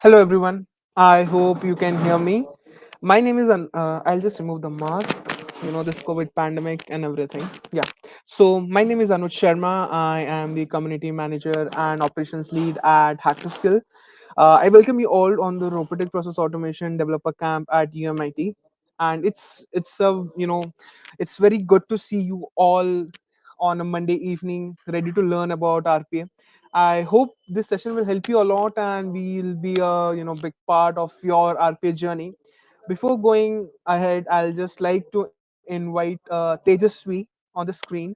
Hello, everyone. I hope you can hear me. My name is I'll just remove the mask. This COVID pandemic and everything. Yeah. So my name is Anuj Sharma. I am the community manager and operations lead at Hack to Skill. I welcome you all on the robotic process automation developer camp at UMIT. And it's very good to see you all on a Monday evening, ready to learn about RPA. I hope this session will help you a lot, and we'll be a big part of your RPA journey. Before going ahead, I'll just like to invite Tejaswi on the screen.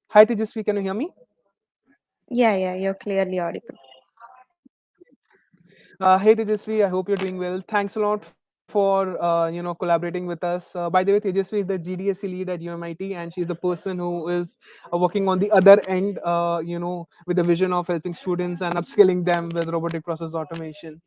Hi, Tejaswi, can you hear me? Yeah, you're clearly audible. Hey Tejasvi, I hope you're doing well. Thanks a lot for collaborating with us. By the way, Tejasvi is the GDSC lead at UMIT, and she's the person who is working on the other end, with the vision of helping students and upskilling them with robotic process automation.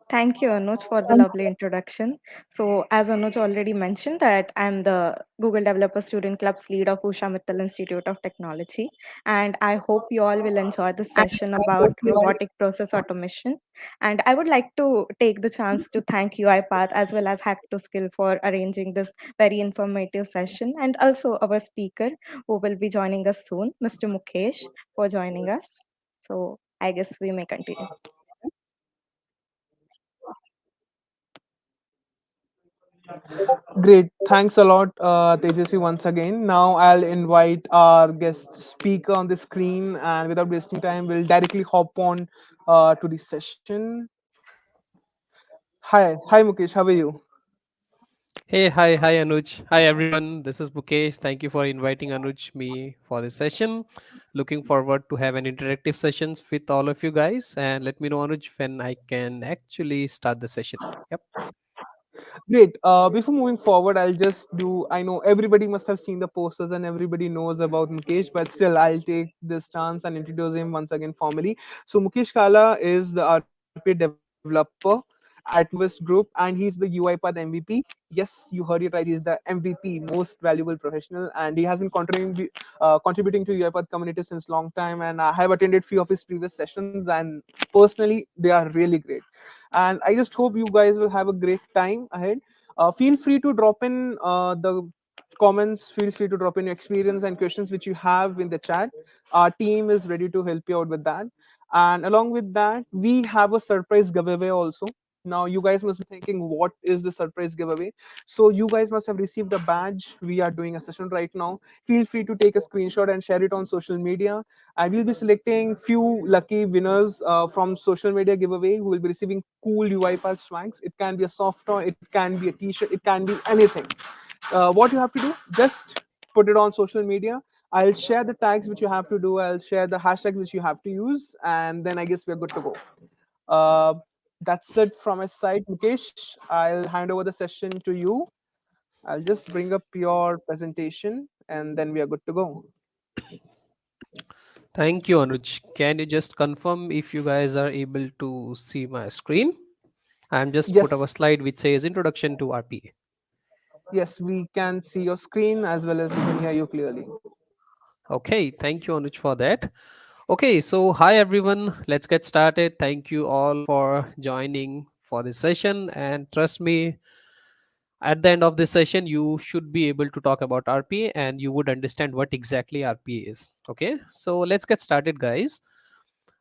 Thank you, Anuj, for the lovely introduction. So, as Anuj already mentioned, that I'm the Google Developer Student Club's lead of Usha Mittal Institute of Technology, and I hope you all will enjoy this session about robotic process automation. And I would like to take the chance to thank UiPath as well as Hack to Skill for arranging this very informative session, and also our speaker who will be joining us soon, Mr. Mukesh, for joining us. So, I guess we may continue. Great. Thanks a lot, Tejasvi, once again. Now I'll invite our guest speaker on the screen, and without wasting time, we'll directly hop on to the session. Hi, Mukesh. How are you? Hi Anuj. Hi everyone. This is Mukesh. Thank you for inviting Anuj me for this session. Looking forward to have an interactive sessions with all of you guys. And let me know Anuj when I can actually start the session. Yep. Great. Before moving forward, I'll just do. I know everybody must have seen the posters and everybody knows about Mukesh, but still, I'll take this chance and introduce him once again formally. So, Mukesh Kala is the RPA developer at Movist Group, and he's the UiPath MVP. Yes, you heard it right. He's the MVP, most valuable professional, and he has been contributing to UiPath community since long time. And I have attended few of his previous sessions, and personally, they are really great. And I just hope you guys will have a great time ahead. Feel free to drop in the comments, feel free to drop in your experience and questions which you have in the chat. Our team is ready to help you out with that. And along with that, we have a surprise giveaway also. Now you guys must be thinking, what is the surprise giveaway? So you guys must have received a badge. We are doing a session right now. Feel free to take a screenshot and share it on social media. I will be selecting few lucky winners from social media giveaway who will be receiving cool UiPath swags. It can be a soft toy, it can be a t-shirt, it can be anything. What you have to do, just put it on social media. I'll share the tags which you have to do. I'll share the hashtags which you have to use, and then I guess we're good to go. Uh, that's it from my side, Mukesh. I'll hand over the session to you. I'll just bring up your presentation, and then we are good to go. Thank you, Anuj. Can you just confirm if you guys are able to see my screen? I'm just put up a Yes, slide which says Introduction to RPA. yes, we can see your screen as well as we can hear you clearly. Okay, thank you, Anuj, for that. Okay, so hi everyone. Let's get started. Thank you all for joining for this session. And trust me, at the end of this session, you should be able to talk about RPA and you would understand what exactly RPA is. Okay, so let's get started, guys.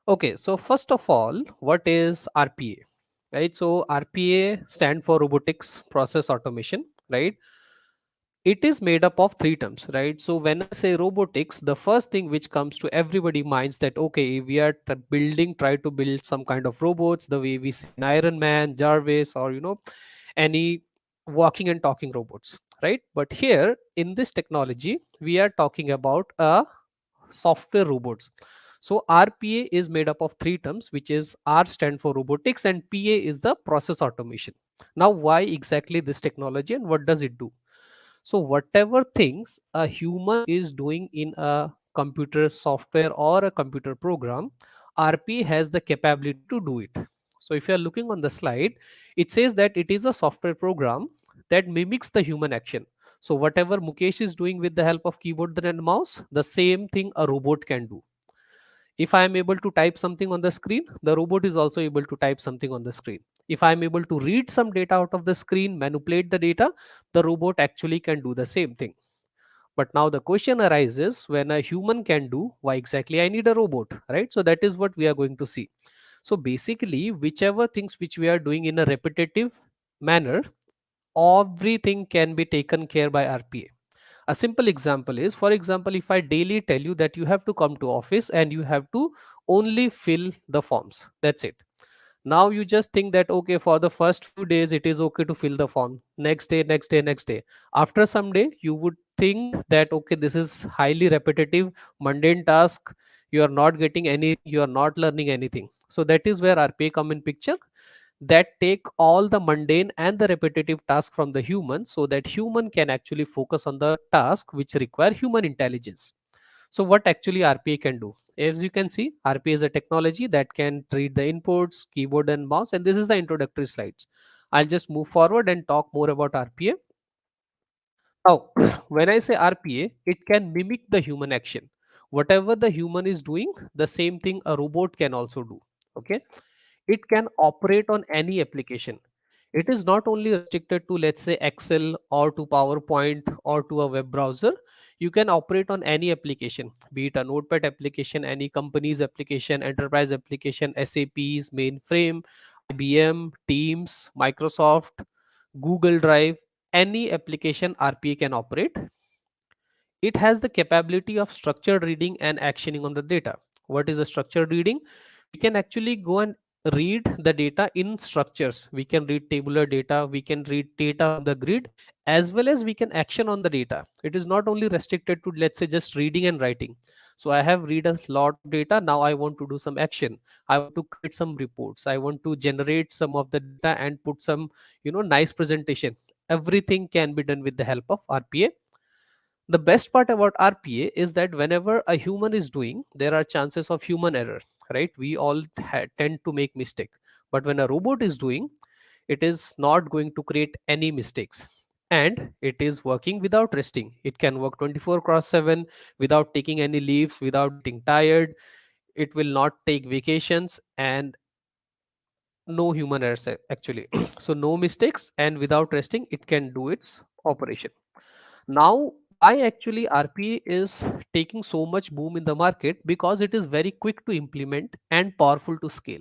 Okay, so first of all, what is RPA? Right, so RPA stand for Robotics Process Automation, right? It is made up of three terms, right? So when I say robotics, the first thing which comes to everybody minds that okay, we are try to build some kind of robots the way we see an Iron Man, Jarvis, or any walking and talking robots, right? But here in this technology we are talking about a software robots. So RPA is made up of three terms, which is R stand for robotics and PA is the process automation. Now why exactly this technology and what does it do? So whatever things a human is doing in a computer software or a computer program, RP has the capability to do it. So if you are looking on the slide, it says that it is a software program that mimics the human action. So whatever Mukesh is doing with the help of keyboard and mouse, the same thing a robot can do. If I am able to type something on the screen, the robot is also able to type something on the screen. If I am able to read some data out of the screen, manipulate the data, the robot actually can do the same thing. But now the question arises, when a human can do, why exactly I need a robot, right? So that is what we are going to see. So basically, whichever things which we are doing in a repetitive manner, everything can be taken care by RPA. A simple example is, for example, if I daily tell you that you have to come to office and you have to only fill the forms, that's it. Now you just think that okay, for the first few days it is okay to fill the form, next day, next day, next day. After some day you would think that okay, this is highly repetitive, mundane task, you are not getting anything, you are not learning anything. So that is where RPA come in picture, that take all the mundane and the repetitive task from the human, so that human can actually focus on the task which require human intelligence. So what actually RPA can do? As you can see, RPA is a technology that can read the inputs, keyboard and mouse, and this is the introductory slides. I'll just move forward and talk more about RPA. Now, when I say RPA, it can mimic the human action. Whatever the human is doing, the same thing a robot can also do. Okay, it can operate on any application. It is not only restricted to, let's say, Excel or to PowerPoint or to a web browser. You can operate on any application, be it a notepad application, any company's application, enterprise application, SAP's mainframe, IBM, Teams, Microsoft, Google Drive, any application RPA can operate. It has the capability of structured reading and actioning on the data. What is a structured reading? We can actually go and read the data in structures. We can read tabular data, we can read data from the grid, as well as we can action on the data. It is not only restricted to, let's say, just reading and writing. So I have read a lot of data, now I want to do some action. I want to create some reports, I want to generate some of the data and put some, nice presentation. Everything can be done with the help of RPA. The best part about RPA is that whenever a human is doing, there are chances of human error, right? We all tend to make mistake. But when a robot is doing, it is not going to create any mistakes. And it is working without resting. It can work 24 cross 7 without taking any leaves, without getting tired. It will not take vacations, and no human errors actually. So no mistakes, and without resting, it can do its operation. Now, why actually RPA is taking so much boom in the market? Because it is very quick to implement and powerful to scale.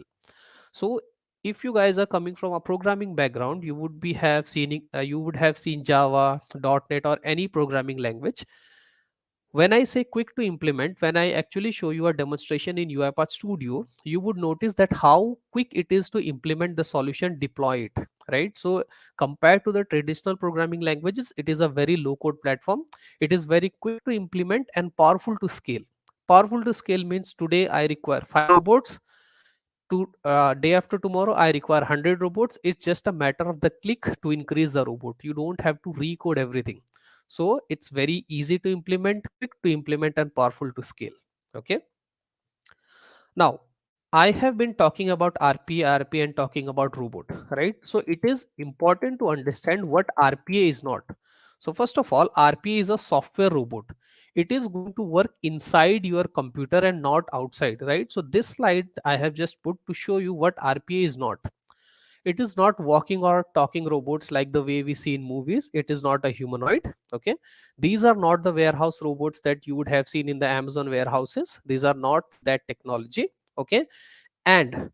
So if you guys are coming from a programming background, you would have seen Java, .NET, or any programming language. When I say quick to implement, when I actually show you a demonstration in Uipath Studio, you would notice that how quick it is to implement the solution, deploy it, right? So compared to the traditional programming languages, it is a very low code platform. It is very quick to implement and powerful to scale. Powerful to scale means today I require 5 robots, to day after tomorrow I require 100 robots. It's just a matter of the click to increase the robot. You don't have to recode everything. So it's very easy to implement, quick to implement, and powerful to scale. Okay, now I have been talking about RPA and talking about robot, right? So it is important to understand what RPA is not. So first of all, RPA is a software robot. It is going to work inside your computer and not outside, right? So this slide I have just put to show you what RPA is not. It is not walking or talking robots like the way we see in movies. It is not a humanoid. Okay, these are not the warehouse robots that you would have seen in the Amazon warehouses. These are not that technology. Okay, and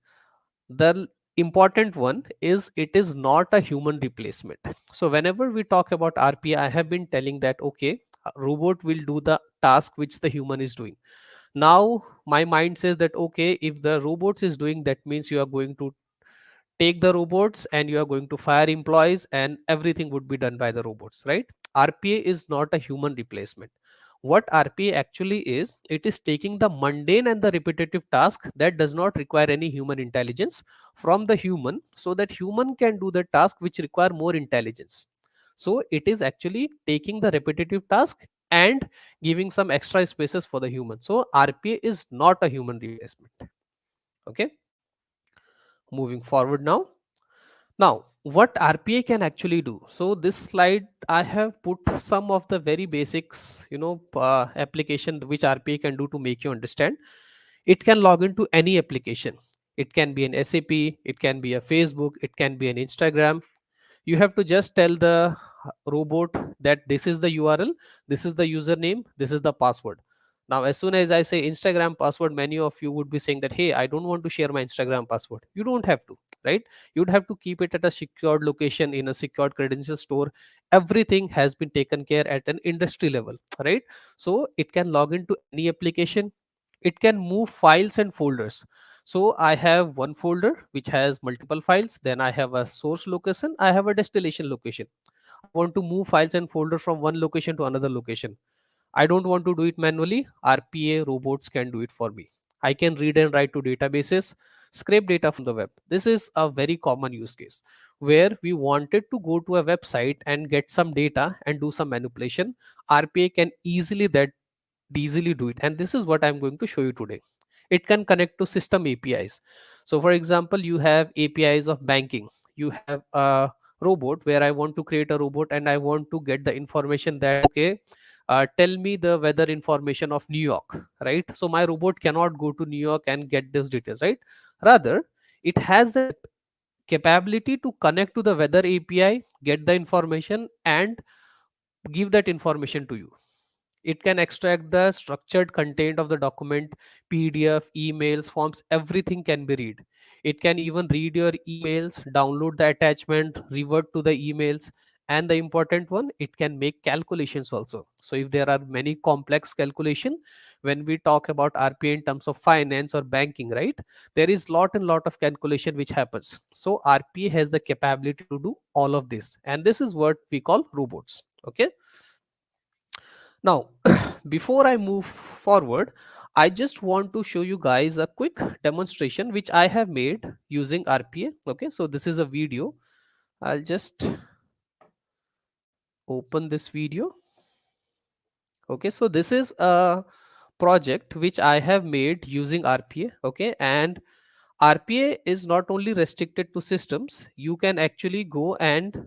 the important one is it is not a human replacement. So whenever we talk about RPA, I have been telling that okay, a robot will do the task which the human is doing. Now my mind says that okay, if the robots is doing, that means you are going to take the robots and you are going to fire employees and everything would be done by the robots, right? RPA is not a human replacement. What RPA actually is, it is taking the mundane and the repetitive task that does not require any human intelligence from the human, so that human can do the task which require more intelligence. So it is actually taking the repetitive task and giving some extra spaces for the human. So RPA is not a human replacement. Okay, moving forward now. Now, what RPA can actually do? So this slide, I have put some of the very basics, application which RPA can do to make you understand. It can log into any application. It can be an SAP, it can be a Facebook, it can be an Instagram. You have to just tell the robot that this is the URL, this is the username, this is the password. Now as soon as I say Instagram password, many of you would be saying that, hey, I don't want to share my Instagram password. You don't have to, right? You'd have to keep it at a secured location in a secured credential store. Everything has been taken care at an industry level, right? So it can log into any application. It can move files and folders. So I have one folder which has multiple files, then I have a source location, I have a destination location. I want to move files and folder from one location to another location. I don't want to do it manually. RPA robots can do it for me. I can read and write to databases, scrape data from the web. This is a very common use case where we wanted to go to a website and get some data and do some manipulation. RPA can easily do it, and this is what I'm going to show you today. It can connect to system APIs. So for example, you have APIs of banking. You have a robot where I want to create a robot and I want to get the information that, okay, tell me the weather information of New York, right? So my robot cannot go to New York and get those details, right? Rather, it has the capability to connect to the weather API, get the information and give that information to you. It can extract the structured content of the document, PDF, emails, forms, everything can be read. It can even read your emails, download the attachment, revert to the emails, and the important one, it can make calculations also. So if there are many complex calculation, when we talk about RPA in terms of finance or banking, right, there is lot of calculation which happens. So RPA has the capability to do all of this, and this is what we call robots. Okay. Now, before I move forward, I just want to show you guys a quick demonstration which I have made using RPA. Okay, so this is a video. I'll just open this video. Okay, so this is a project which I have made using RPA. Okay, and RPA is not only restricted to systems, you can actually go and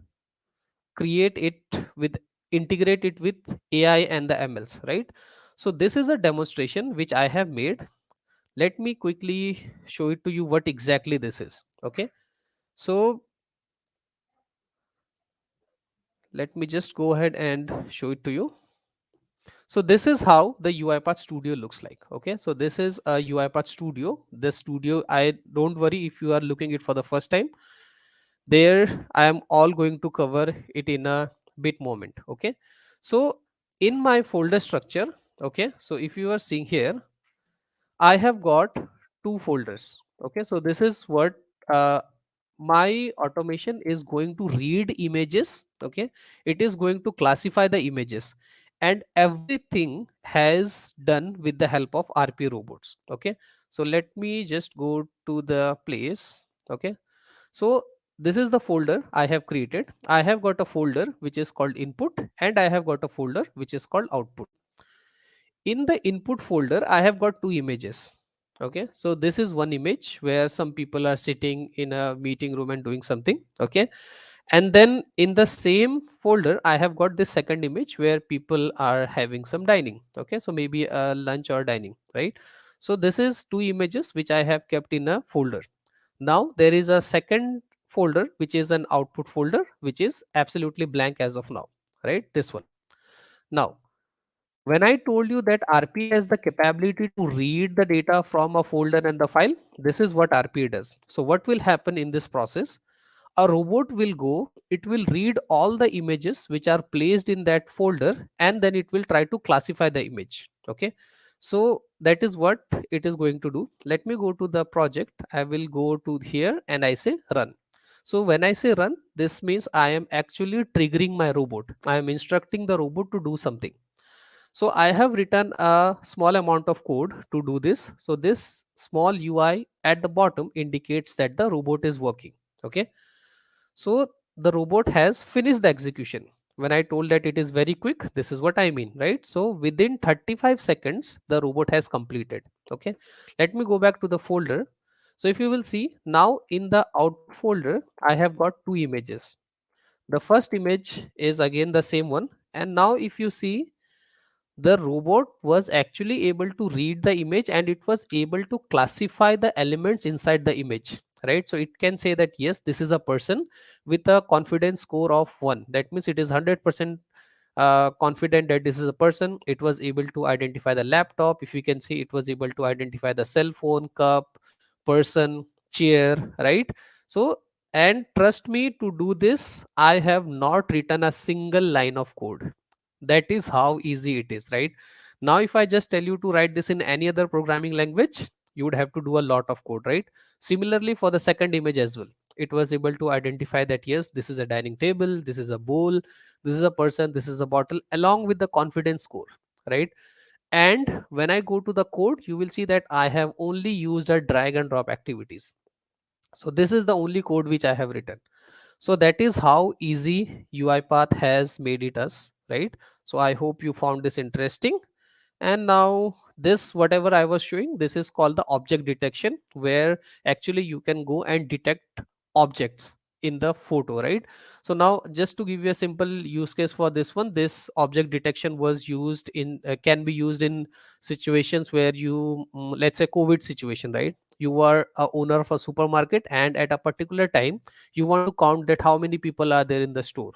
create it with integrate it with AI and the MLs, right? So this is a demonstration which I have made. Let me quickly show it to you what exactly this is. Okay, so let me just go ahead and show it to you. So this is how the UiPath Studio looks like. Okay, so this is a UiPath Studio. This studio, I don't worry if you are looking it for the first time. There I am all going to cover it in a bit moment. Okay, so in my folder structure, okay, so if you are seeing here, I have got two folders. Okay, so this is what uh, my automation is going to read images. Okay, it is going to classify the images, and everything has done with the help of RP robots. Okay, so let me just go to the place. Okay, so this is the folder I have created. I have got a folder which is called input, and I have got a folder which is called output. In the input folder, I have got two images. Okay, so this is one image where some people are sitting in a meeting room and doing something. Okay, and then in the same folder, I have got this second image where people are having some dining. Okay, so maybe a lunch or dining, right? So this is two images which I have kept in a folder. Now there is a second folder which is an output folder which is absolutely blank as of now, right? This one. Now when I told you that RPA has the capability to read the data from a folder and the file, this is what RPA does. So what will happen in this process? A robot will go, it will read all the images which are placed in that folder, and then it will try to classify the image. Okay, so that is what it is going to do. Let me go to the project. I will go to here and I say run. So when I say run, this means I am actually triggering my robot. I am instructing the robot to do something. So I have written a small amount of code to do this. So this small UI at the bottom indicates that the robot is working. Okay, so the robot has finished the execution. When I told that it is very quick, this is what I mean, right? So within 35 seconds, the robot has completed. Okay, let me go back to the folder. So if you will see now in the output folder, I have got two images. The first image is again the same one. And now if you see, the robot was actually able to read the image and it was able to classify the elements inside the image, right? So it can say that yes, this is a person with a confidence score of 1. That means it is 100% confident that this is a person. It was able to identify the laptop. If you can see, it was able to identify the cell phone, cup, person, chair, right? So, and trust me, to do this I have not written a single line of code. That is how easy it is, right? Now if I just tell you to write this in any other programming language, you would have to do a lot of code, right? Similarly for the second image as well, it was able to identify that yes, this is a dining table, this is a bowl, this is a person, this is a bottle, along with the confidence score, right? And when I go to the code, you will see that I have only used a drag and drop activities. So this is the only code which I have written. So that is how easy UiPath has made it us, right? So I hope you found this interesting. And now this, whatever I was showing, this is called the object detection, where actually you can go and detect objects in the photo, right? So now just to give you a simple use case for this one, this object detection was used in can be used in situations where you let's say COVID situation, right? You are a owner of a supermarket and at a particular time you want to count that how many people are there in the store.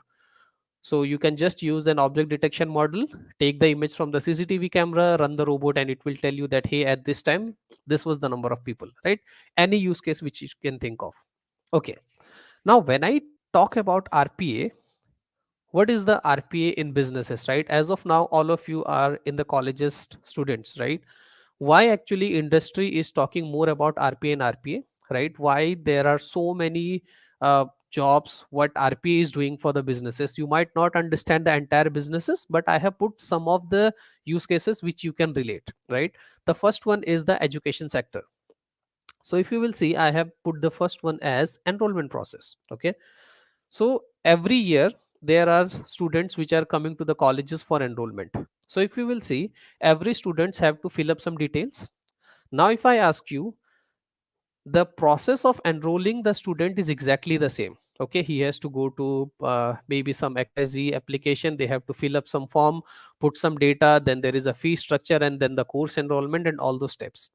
So you can just use an object detection model, take the image from the CCTV camera, run the robot, and it will tell you that, hey, at this time, this was the number of people, right? Any use case which you can think of. Okay. Now, when I talk about RPA, what is the RPA in businesses, right? As of now, all of you are in the colleges students, right? Why actually industry is talking more about RPA and RPA, right? Why there are so many jobs, what RPA is doing for the businesses. You might not understand the entire businesses, but I have put some of the use cases which you can relate, right? The first one is the education sector. So if you will see, I have put the first one as enrollment process. Okay. So every year there are students which are coming to the colleges for enrollment. So if you will see, every students have to fill up some details. Now if I ask you, the process of enrolling the student is exactly the same. Okay, he has to go to maybe some XYZ application, they have to fill up some form, put some data, then there is a fee structure, and then the course enrollment and all those steps.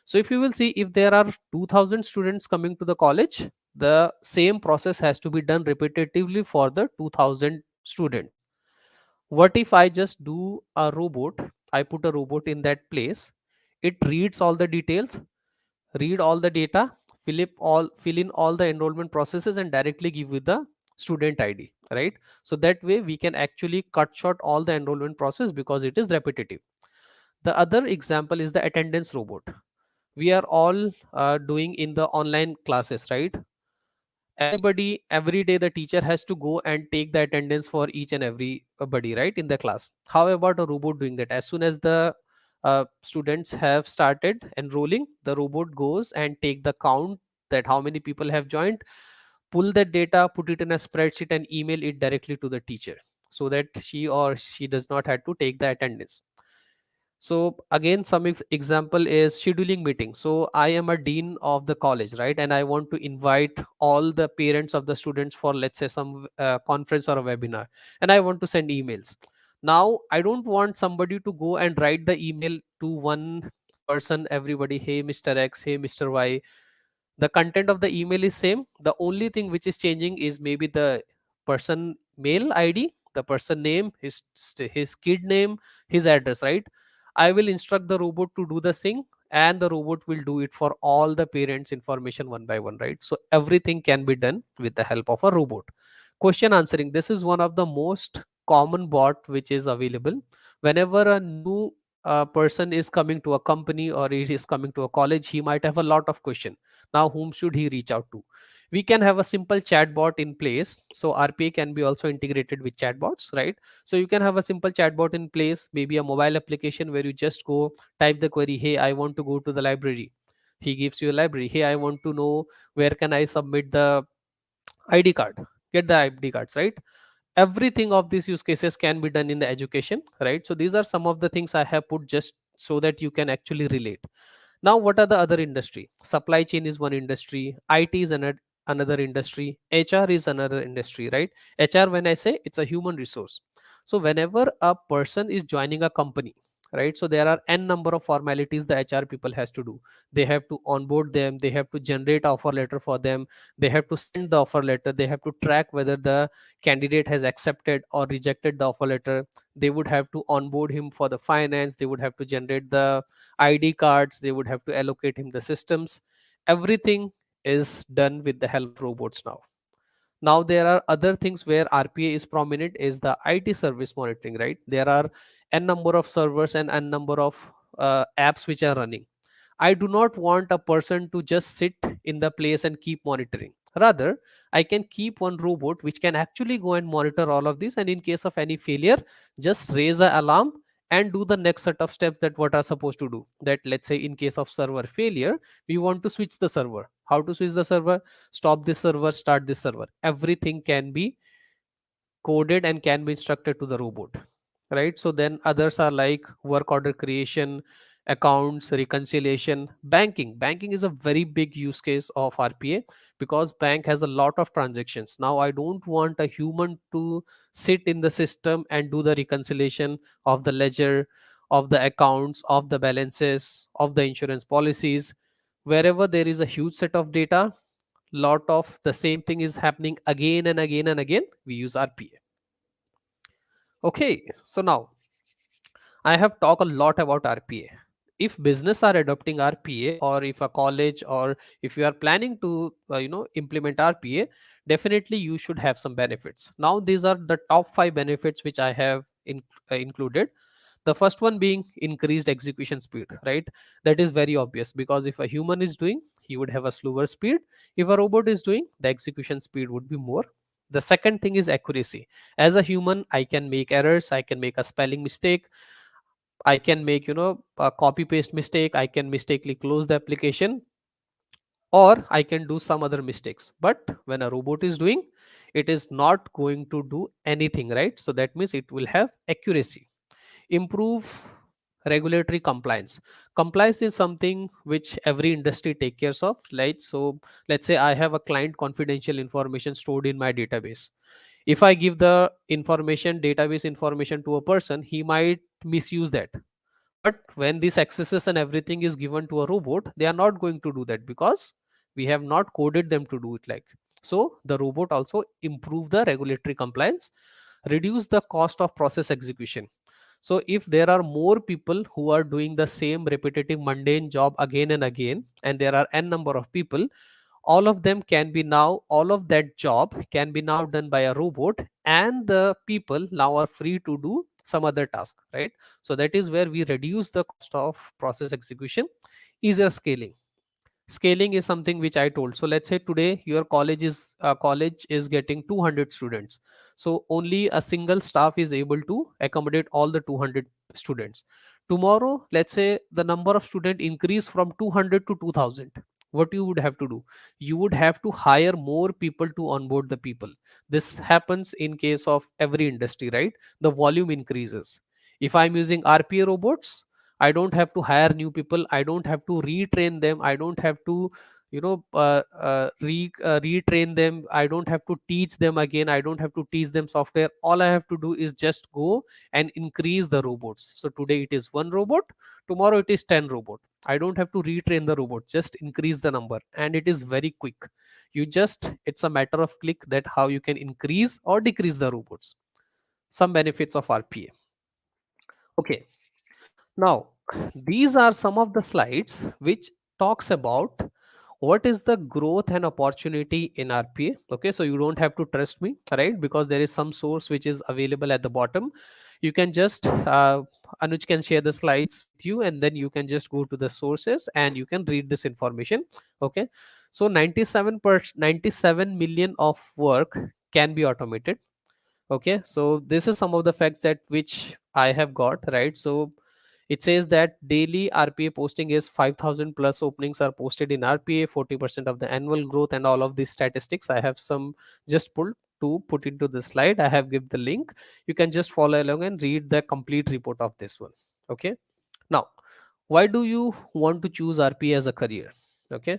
So if you will see, if there are 2000 students coming to the college, the same process has to be done repetitively for the 2000 students. What if I just do a robot? I put a robot in that place, it reads all the details, read all the data, fill in all the enrollment processes, and directly give you the student ID, right? So that way we can actually cut short all the enrollment process because it is repetitive. The other example is the attendance robot. We are all doing in the online classes, right? Everybody, every day the teacher has to go and take the attendance for each and everybody, right, in the class. How about a robot doing that? As soon as the students have started enrolling, the robot goes and take the count, that how many people have joined, pull that data, put it in a spreadsheet and email it directly to the teacher, so that she or she does not have to take the attendance. So again, some example is scheduling meeting. So I am a dean of the college, right? And I want to invite all the parents of the students for, let's say, some conference or a webinar. And I want to send emails. Now, I don't want somebody to go and write the email to one person, everybody, hey, Mr. X, hey, Mr. Y. The content of the email is same. The only thing which is changing is maybe the person mail ID, the person name, his kid name, his address, right? I will instruct the robot to do the same, and the robot will do it for all the parents information one by one, right? So everything can be done with the help of a robot. Question answering, this is one of the most common bot which is available. Whenever a new person is coming to a company or he is coming to a college, he might have a lot of question. Now whom should he reach out to? We can have a simple chatbot in place. So RPA can be also integrated with chatbots, right? So you can have a simple chatbot in place, maybe a mobile application where you just go type the query, hey, I want to go to the library. He gives you a library. Hey, I want to know where can I submit the ID card, get the ID cards, right? Everything of these use cases can be done in the education, right? So these are some of the things I have put just so that you can actually relate. Now what are the other industry? Supply chain is one industry, IT is another industry, HR is another industry, right? HR, when I say, it's a human resource. So whenever a person is joining a company, right, so there are n number of formalities the HR people has to do. They have to onboard them, they have to generate offer letter for them, they have to send the offer letter, they have to track whether the candidate has accepted or rejected the offer letter, they would have to onboard him for the finance, they would have to generate the ID cards, they would have to allocate him the systems. Everything is done with the help of robots now. Now there are other things where RPA is prominent, is the IT service monitoring, right? There are n number of servers and n number of apps which are running. I do not want a person to just sit in the place and keep monitoring. Rather, I can keep one robot which can actually go and monitor all of this, and in case of any failure, just raise the alarm and do the next set of steps that what are supposed to do. That, let's say, in case of server failure, we want to switch the server. How to switch the server? Stop this server, start this server. Everything can be coded and can be instructed to the robot, right? So then others are like work order creation, accounts reconciliation, banking is a very big use case of RPA, because bank has a lot of transactions. Now I don't want a human to sit in the system and do the reconciliation of the ledger, of the accounts, of the balances, of the insurance policies. Wherever there is a huge set of data, lot of the same thing is happening again and again and again, we use RPA. Okay, so now I have talked a lot about RPA. If business are adopting RPA, or if a college, or if you are planning to implement RPA, definitely you should have some benefits. Now these are the top 5 benefits which I have included. The first one being increased execution speed, right? That is very obvious, because if a human is doing, he would have a slower speed. If a robot is doing, the execution speed would be more. The second thing is accuracy. As a human, I can make errors, I can make a spelling mistake, I can make a copy paste mistake, I can mistakenly close the application, or I can do some other mistakes. But when a robot is doing, it is not going to do anything, right? So that means it will have accuracy. Improve regulatory compliance. Compliance is something which every industry take care of, right? So let's say I have a client confidential information stored in my database. If I give the information, database information, to a person, he might misuse that. But when these accesses and everything is given to a robot, they are not going to do that, because we have not coded them to do it like. So the robot also improve the regulatory compliance, reduce the cost of process execution. So if there are more people who are doing the same repetitive mundane job again and again, and there are n number of people, all of that job can be now done by a robot, and the people now are free to do some other task, right? So that is where we reduce the cost of process execution. Easier scaling. Scaling is something which I told. So let's say today your college is getting 200 students, so only a single staff is able to accommodate all the 200 students. Tomorrow, let's say the number of student increase from 200 to 2000. What you would have to do? You would have to hire more people to onboard the people. This happens in case of every industry, right? The volume increases. If I'm using RPA robots, I don't have to hire new people, I don't have to retrain them, I don't have to retrain them, I don't have to teach them again, I don't have to teach them software. All I have to do is just go and increase the robots. So today it is one robot, tomorrow it is 10 robot. I don't have to retrain the robot, just increase the number, and it is very quick. It's a matter of click that how you can increase or decrease the robots. Some benefits of RPA. Okay, now, these are some of the slides which talks about what is the growth and opportunity in RPA. Okay, so you don't have to trust me, right? Because there is some source which is available at the bottom. You can just Anuj can share the slides with you, and then you can just go to the sources and you can read this information. Okay, so 97 million of work can be automated. Okay, so this is some of the facts that which I have got, right? So it says that daily RPA posting is 5,000 plus openings are posted in RPA, 40% of the annual growth, and all of these statistics. I have some just pulled to put into the slide. I have give the link. You can just follow along and read the complete report of this one. Okay. Now, why do you want to choose RPA as a career? Okay.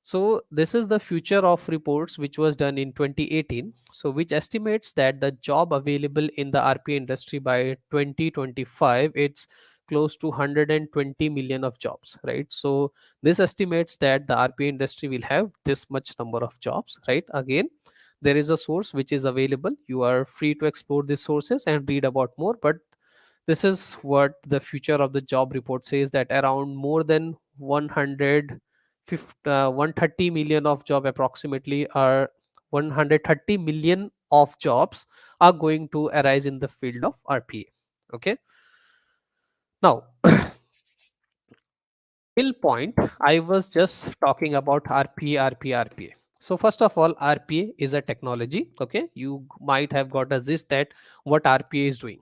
So this is the future of reports which was done in 2018. So which estimates that the job available in the RPA industry by 2025, it's close to 120 million of jobs, right? So this estimates that the RPA industry will have this much number of jobs, right? Again, there is a source which is available. You are free to explore these sources and read about more, but this is what the future of the job report says, that around more than 130 million of job approximately are 130 million of jobs are going to arise in the field of RPA. Okay. Now, till point, I was just talking about RPA. So first of all, RPA is a technology. Okay. You might have got a gist that what RPA is doing.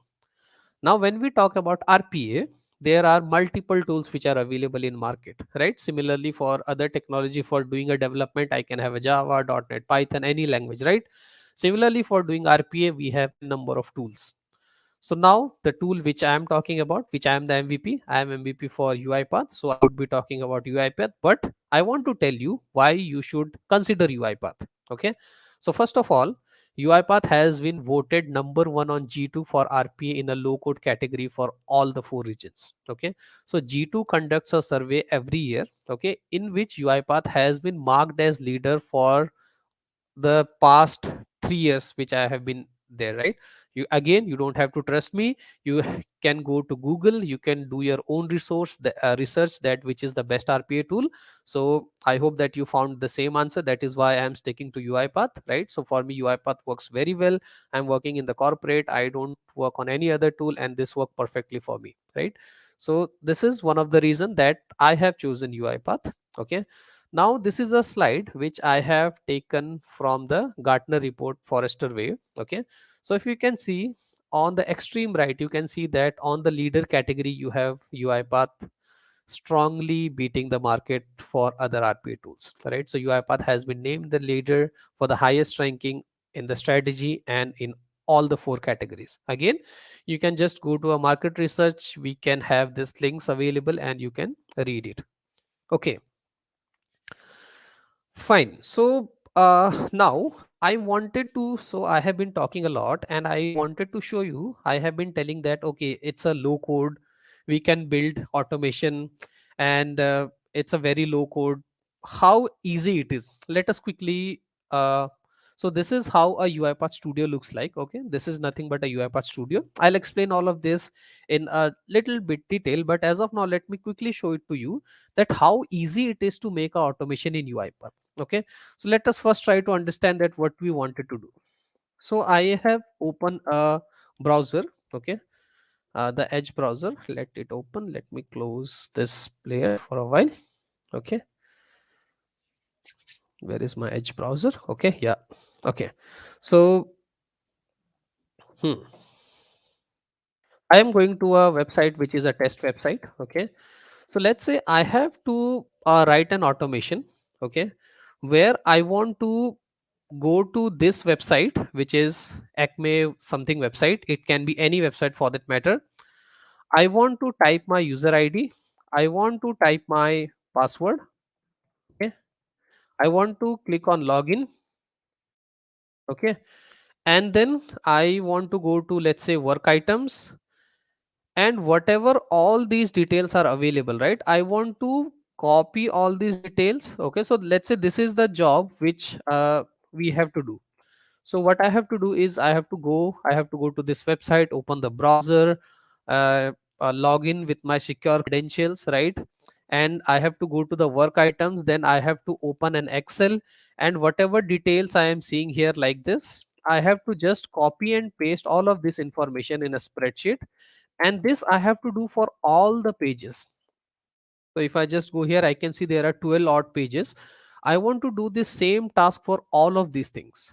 Now, when we talk about RPA, there are multiple tools which are available in market, right? Similarly, for other technology, for doing a development, I can have a Java, .NET, Python, any language, right? Similarly, for doing RPA, we have a number of tools. So now the tool which I am talking about, which I am the MVP, I am MVP for UiPath. So I would be talking about UiPath, but I want to tell you why you should consider UiPath. Okay. So first of all, UiPath has been voted number one on G2 for RPA in a low code category for all the four regions. Okay. So G2 conducts a survey every year. Okay. In which UiPath has been marked as leader for the past 3 years which I have been there, right? You again, you don't have to trust me. You can go to Google, you can do your own research that which is the best RPA tool. So I hope that you found the same answer. That is why I am sticking to UiPath, right? So for me, UiPath works very well. I'm working in the corporate, I don't work on any other tool, and this worked perfectly for me, right? So this is one of the reason that I have chosen UiPath. Okay. Now, this is a slide which I have taken from the Gartner report Forrester Wave. Okay. So if you can see on the extreme right, you can see that on the leader category, you have UiPath strongly beating the market for other RPA tools, right? So UiPath has been named the leader for the highest ranking in the strategy and in all the four categories. Again, you can just go to a market research. We can have this links available and you can read it. Okay. Fine. So now I wanted to, so I have been talking a lot and I wanted to show you, I have been telling that, okay, it's a low code, we can build automation, and it's a very low code. How easy it is. Let us quickly, so this is how a UiPath Studio looks like. Okay. This is nothing but a UiPath Studio. I'll explain all of this in a little bit detail, but as of now, let me quickly show it to you that how easy it is to make a automation in UiPath. Okay. So let us first try to understand that what we wanted to do. So I have opened a browser. Okay. The Edge browser, let it open. Let me close this player for a while. Okay. Where is my Edge browser? Okay. Yeah. Okay. So hmm, I am going to a website which is a test website. Okay. So let's say I have to write an automation. Okay. Where I want to go to this website, which is Acme something website. It can be any website for that matter. I want to type my user ID. I want to type my password. Okay. I want to click on login. Okay. And then I want to go to, let's say, work items, and whatever all these details are available, right? I want to copy all these details. Okay. So let's say this is the job which we have to do. So what I have to do is I have to go to this website, open the browser, log in with my secure credentials, right? And I have to go to the work items, then I have to open an Excel, and whatever details I am seeing here like this, I have to just copy and paste all of this information in a spreadsheet, and this I have to do for all the pages. So if I just go here, I can see there are 12 odd pages. I want to do the same task for all of these things.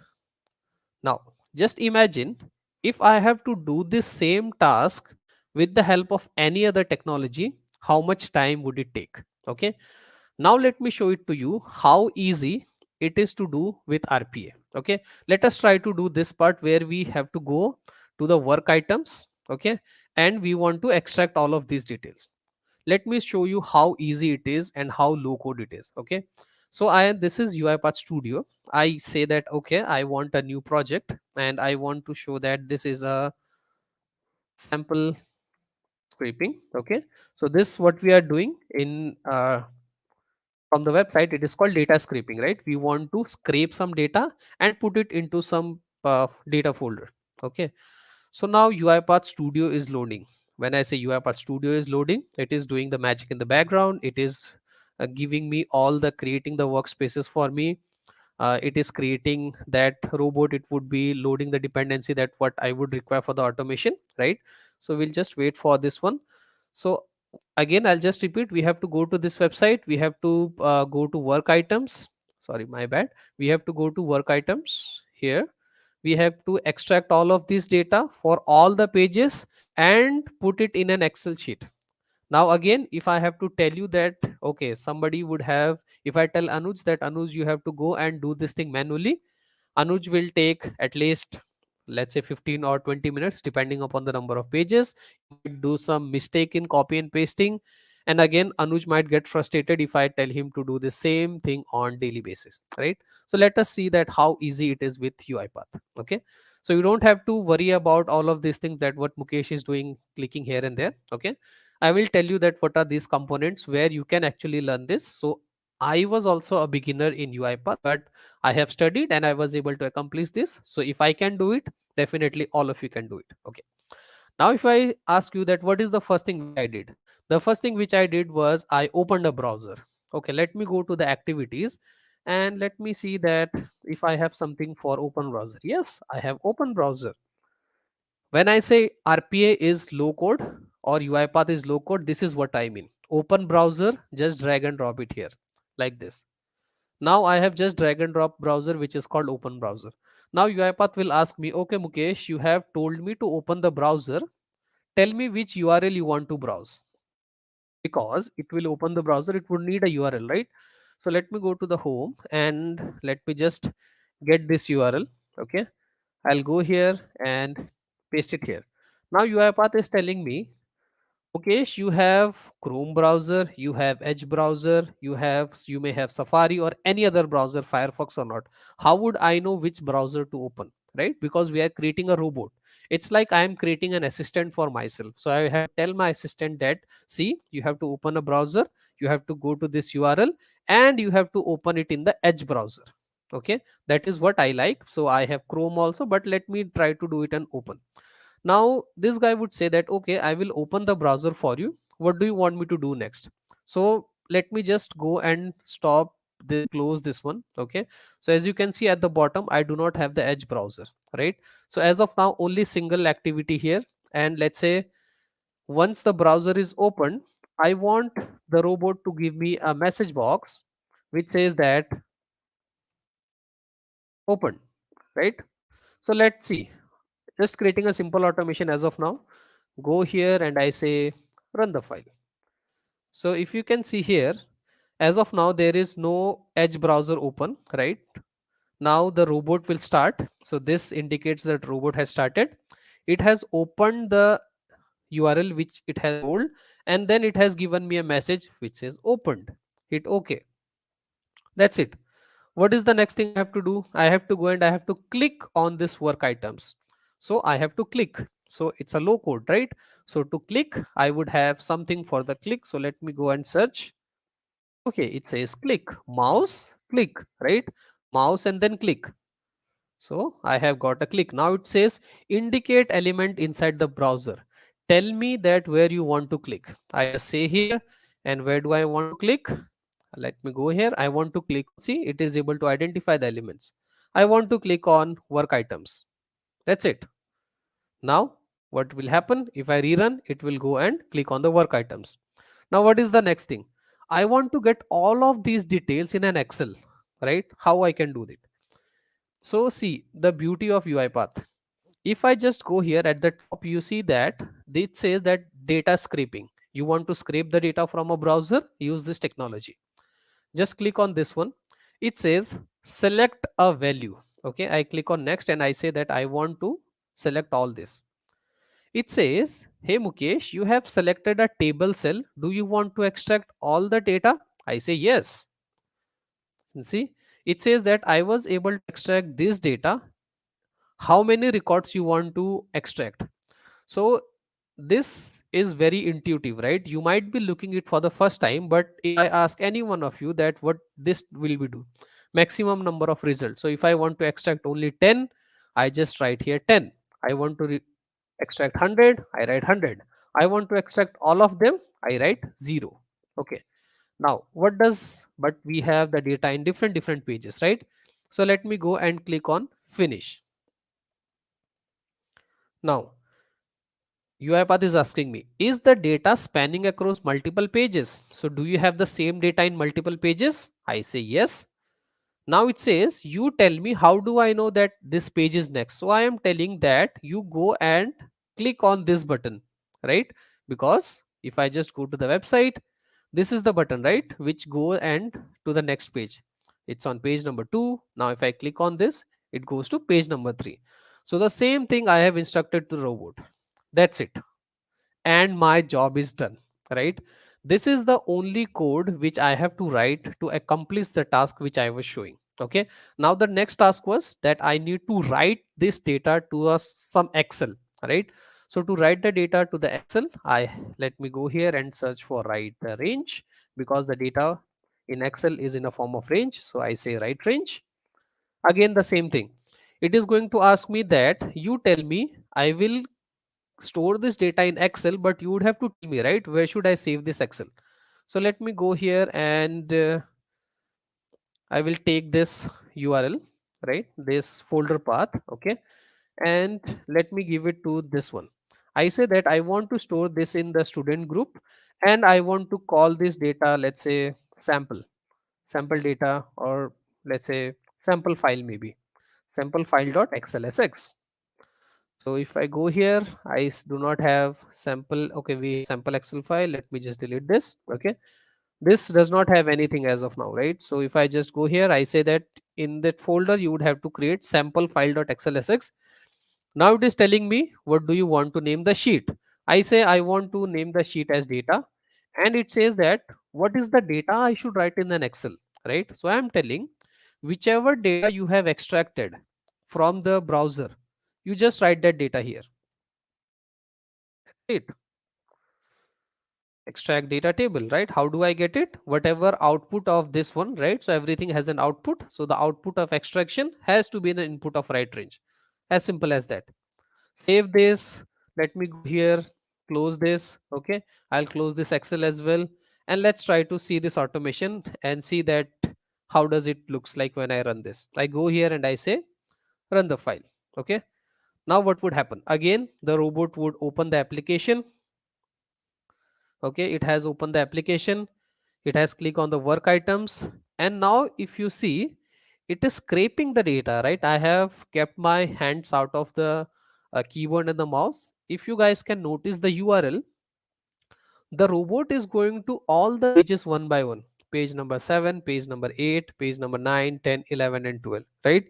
Now, just imagine if I have to do this same task with the help of any other technology, how much time would it take? Okay. Now, let me show it to you how easy it is to do with RPA. Okay. Let us try to do this part where we have to go to the work items. Okay. And we want to extract all of these details. Let me show you how easy it is and how low code it is. Okay. So I this is UiPath Studio. I say that okay, I want a new project and I want to show that this is a sample scraping. Okay, so this what we are doing in from the website. It is called data scraping, right? We want to scrape some data and put it into some data folder. Okay, so now UiPath Studio is loading. When I say UiPath Studio is loading, it is doing the magic in the background. It is giving me all the creating the workspaces for me. It is creating that robot. It would be loading the dependency that what I would require for the automation, right? So we'll just wait for this one. So again, I'll just repeat, we have to go to this website. We have to go to work items. Sorry, my bad. We have to go to work items here. We have to extract all of this data for all the pages and put it in an Excel sheet. Now again, if I have to tell you that okay, somebody would have, if I tell Anuj that Anuj you have to go and do this thing manually, Anuj will take at least, let's say, 15 or 20 minutes depending upon the number of pages. He might do some mistake in copy and pasting, and again Anuj might get frustrated if I tell him to do the same thing on daily basis, right? So let us see that how easy it is with UiPath. Okay, so you don't have to worry about all of these things that what Mukesh is doing, clicking here and there. Okay, I will tell you that what are these components where you can actually learn this. So I was also a beginner in UiPath, but I have studied and I was able to accomplish this. So if I can do it, definitely all of you can do it. Okay. Now, if I ask you that what is the first thing which I did? The first thing which I did was I opened a browser. Okay, let me go to the activities and let me see that if I have something for open browser. Yes, I have open browser. When I say RPA is low code or UiPath is low code, this is what I mean. Open browser, just drag and drop it here like this. Now I have just drag and drop browser which is called open browser. Now UiPath will ask me, okay Mukesh, you have told me to open the browser. Tell me which URL you want to browse. Because it will open the browser, it would need a URL, right? So let me go to the home and let me just get this URL. Okay, I'll go here and paste it here. Now UiPath is telling me, okay, you have Chrome browser, you have Edge browser, you may have Safari or any other browser, Firefox or not. How would I know which browser to open, right? Because we are creating a robot. It's like I am creating an assistant for myself. So I have tell my assistant that see, you have to open a browser, you have to go to this URL and you have to open it in the Edge browser. Okay, that is what I like. So I have Chrome also, but let me try to do it and open. Now this guy would say that okay, I will open the browser for you. What do you want me to do next? So let me just go and stop this, close this one. Okay, so as you can see at the bottom, I do not have the Edge browser, right? So as of now, only single activity here. And let's say once the browser is open, I want the robot to give me a message box which says that open, right? So let's see, just creating a simple automation as of now. Go here and I say run the file. So if you can see here, as of now there is no Edge browser open, right? Now the robot will start. So this indicates that robot has started. It has opened the URL which it has told, and then it has given me a message which says opened. Hit OK. That's it. What is the next thing I have to do? I have to go and I have to click on this work items. So I have to click. So it's a low code, right? So to click, I would have something for the click. So let me go and search. Okay, it says click, mouse, click, right? Mouse and then click. So I have got a click. Now it says indicate element inside the browser. Tell me that where you want to click. I just say here, and where do I want to click? Let me go here. I want to click. See, it is able to identify the elements. I want to click on work items. That's it. Now what will happen if I rerun? It will go and click on the work items. Now what is the next thing? I want to get all of these details in an Excel, right? How I can do it? So see the beauty of UiPath. If I just go here at the top, you see that it says that data scraping. You want to scrape the data from a browser, use this technology. Just click on this one. It says select a value. Okay, I click on next and I say that I want to select all this. It says, hey Mukesh, you have selected a table cell. Do you want to extract all the data? I say yes. See, it says that I was able to extract this data. How many records you want to extract? So this is very intuitive, right? You might be looking it for the first time, but if I ask any one of you that what this will be do, maximum number of results. So if I want to extract only 10, I just write here 10. I want to extract 100, I write 100. I want to extract all of them, I write 0. Okay. Now what does, but we have the data in different pages, right? So let me go and click on finish. Now UiPath is asking me, is the data spanning across multiple pages? So do you have the same data in multiple pages? I say yes. Now it says, you tell me, how do I know that this page is next? So I am telling that you go and click on this button, right? Because if I just go to the website, this is the button, right? Which go and to the next page. It's on page number 2. Now if I click on this, it goes to page number 3. So the same thing I have instructed to the robot. That's it, and my job is done, right? This is the only code which I have to write to accomplish the task which I was showing. Okay, now the next task was that I need to write this data to some Excel, right? So to write the data to the Excel, I let me go here and search for write the range, because the data in Excel is in a form of range. So I say write range. Again the same thing, it is going to ask me that you tell me. I will store this data in Excel, but you would have to tell me, right, where should I save this Excel? So let me go here and I will take this URL, right, this folder path. Okay, and let me give it to this one. I say that I want to store this in the student group, and I want to call this data, let's say, sample data, or let's say sample file, maybe sample file.xlsx. So if I go here, do not have sample. Okay, we have sample Excel file. Let me just delete this. Okay, this does not have anything as of now, right? So if I just go here, I say that in that folder you would have to create sample file.xlsx. Now it is telling me, what do you want to name the sheet? I say I want to name the sheet as data, and it says that what is the data I should write in an Excel, right? So I am telling, whichever data you have extracted from the browser, you just write that data here. Right, extract data table, right? How do I get it? Whatever output of this one, right? So everything has an output, so the output of extraction has to be an input of right range. As simple as that. Save this. Let me go here, close this. Okay, I'll close this Excel as well, and let's try to see this automation and see that how does it looks like when I run this. I go here and I say run the file. Okay, now what would happen? Again the robot would open the application. Okay, it has opened the application, it has clicked on the work items, and now if you see, it is scraping the data, right? I have kept my hands out of the keyboard and the mouse. If you guys can notice the URL, the robot is going to all the pages one by one. Page number 7, page number 8, page number 9, 10, 11, and 12, right?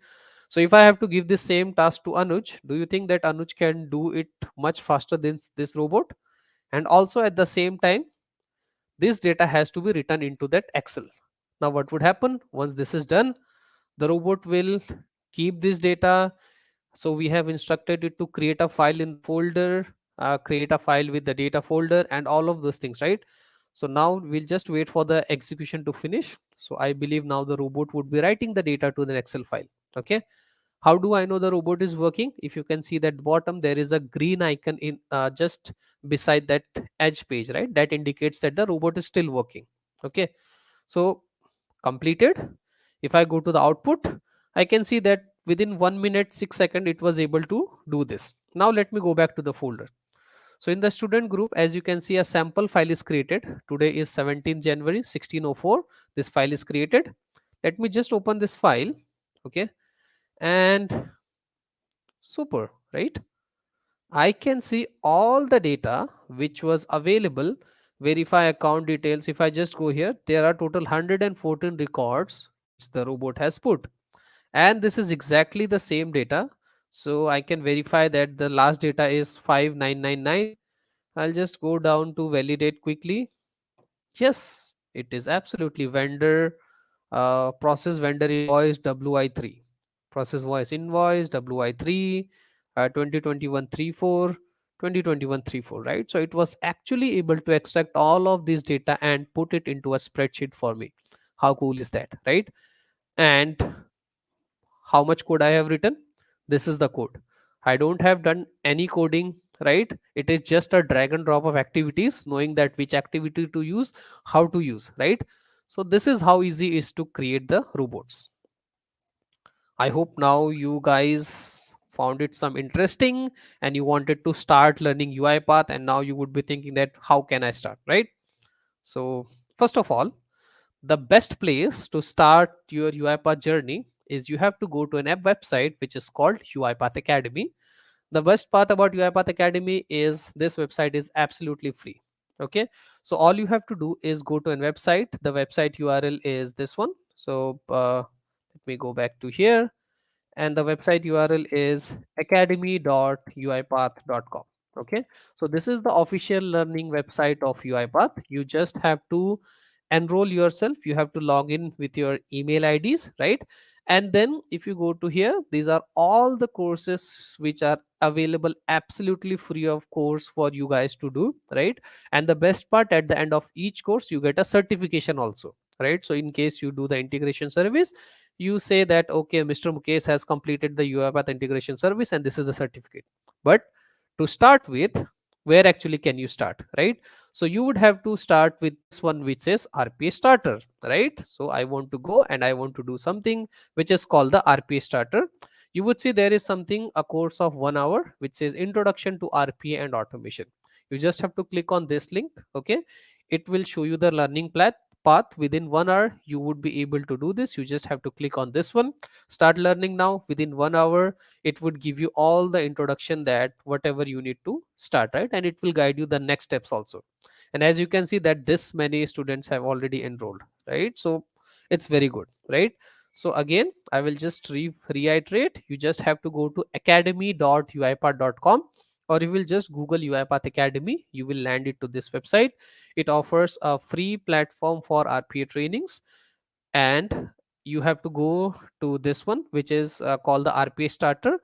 So if I have to give this same task to Anuj, do you think that Anuj can do it much faster than this robot? And also at the same time, this data has to be written into that Excel. Now what would happen once this is done? The robot will keep this data. So we have instructed it to create a file in the folder, create a file with the data folder, and all of those things, right? So now we'll just wait for the execution to finish. So I believe now the robot would be writing the data to the Excel file. Okay, how do I know the robot is working? If you can see that bottom, there is a green icon in just beside that edge page, right? That indicates that the robot is still working. Okay, so completed. If I go to the output, I can see that within 1 minute 6 seconds it was able to do this. Now let me go back to the folder. So in the student group, as you can see, a sample file is created. Today is 17th January 1604. This file is created. Let me just open this file. Okay, and super, right? I can see all the data which was available. Verify account details. If I just go here, there are total 114 records which the robot has put, and this is exactly the same data. So I can verify that the last data is 5999. I'll just go down to validate quickly. Yes, it is absolutely vendor. Process vendor invoice WI3, process voice invoice WI3, 2021 34, 2021 34, right? So it was actually able to extract all of this data and put it into a spreadsheet for me. How cool is that, right? And how much code I have written? This is the code. I don't have done any coding, right? It is just a drag and drop of activities, knowing that which activity to use, how to use, right? So this is how easy is to create the robots. I hope now you guys found it some interesting and you wanted to start learning UiPath, and now you would be thinking that how can I start, right? So first of all, the best place to start your UiPath journey is you have to go to an app website which is called Uipath Academy. The best part about Uipath Academy is this website is absolutely free. Okay, so all you have to do is go to a website. The website URL is this one. So let me go back to here, and the website URL is academy.uipath.com. Okay, so this is the official learning website of UiPath. You just have to enroll yourself, you have to log in with your email IDs, right? And then if you go to here, these are all the courses which are available absolutely free of course for you guys to do, right? And the best part, at the end of each course you get a certification also, right? So in case you do the integration service, you say that okay, Mr. Mukesh has completed the UiPath integration service and this is the certificate. But to start with, where actually can you start, right? So you would have to start with this one which says RPA Starter, right? So I want to go and I want to do something which is called the RPA Starter. You would see there is something, a course of 1 hour which says Introduction to RPA and Automation. You just have to click on this link. Okay, it will show you the learning path. Within 1 hour you would be able to do this. You just have to click on this one, start learning now. Within 1 hour it would give you all the introduction, that whatever you need to start, right? And it will guide you the next steps also. And as you can see that this many students have already enrolled, right? So it's very good, right? So again I will just reiterate, you just have to go to academy.uipath.com, or you will just Google Uipath Academy, you will land it to this website. It offers a free platform for RPA trainings, and you have to go to this one which is called the RPA Starter.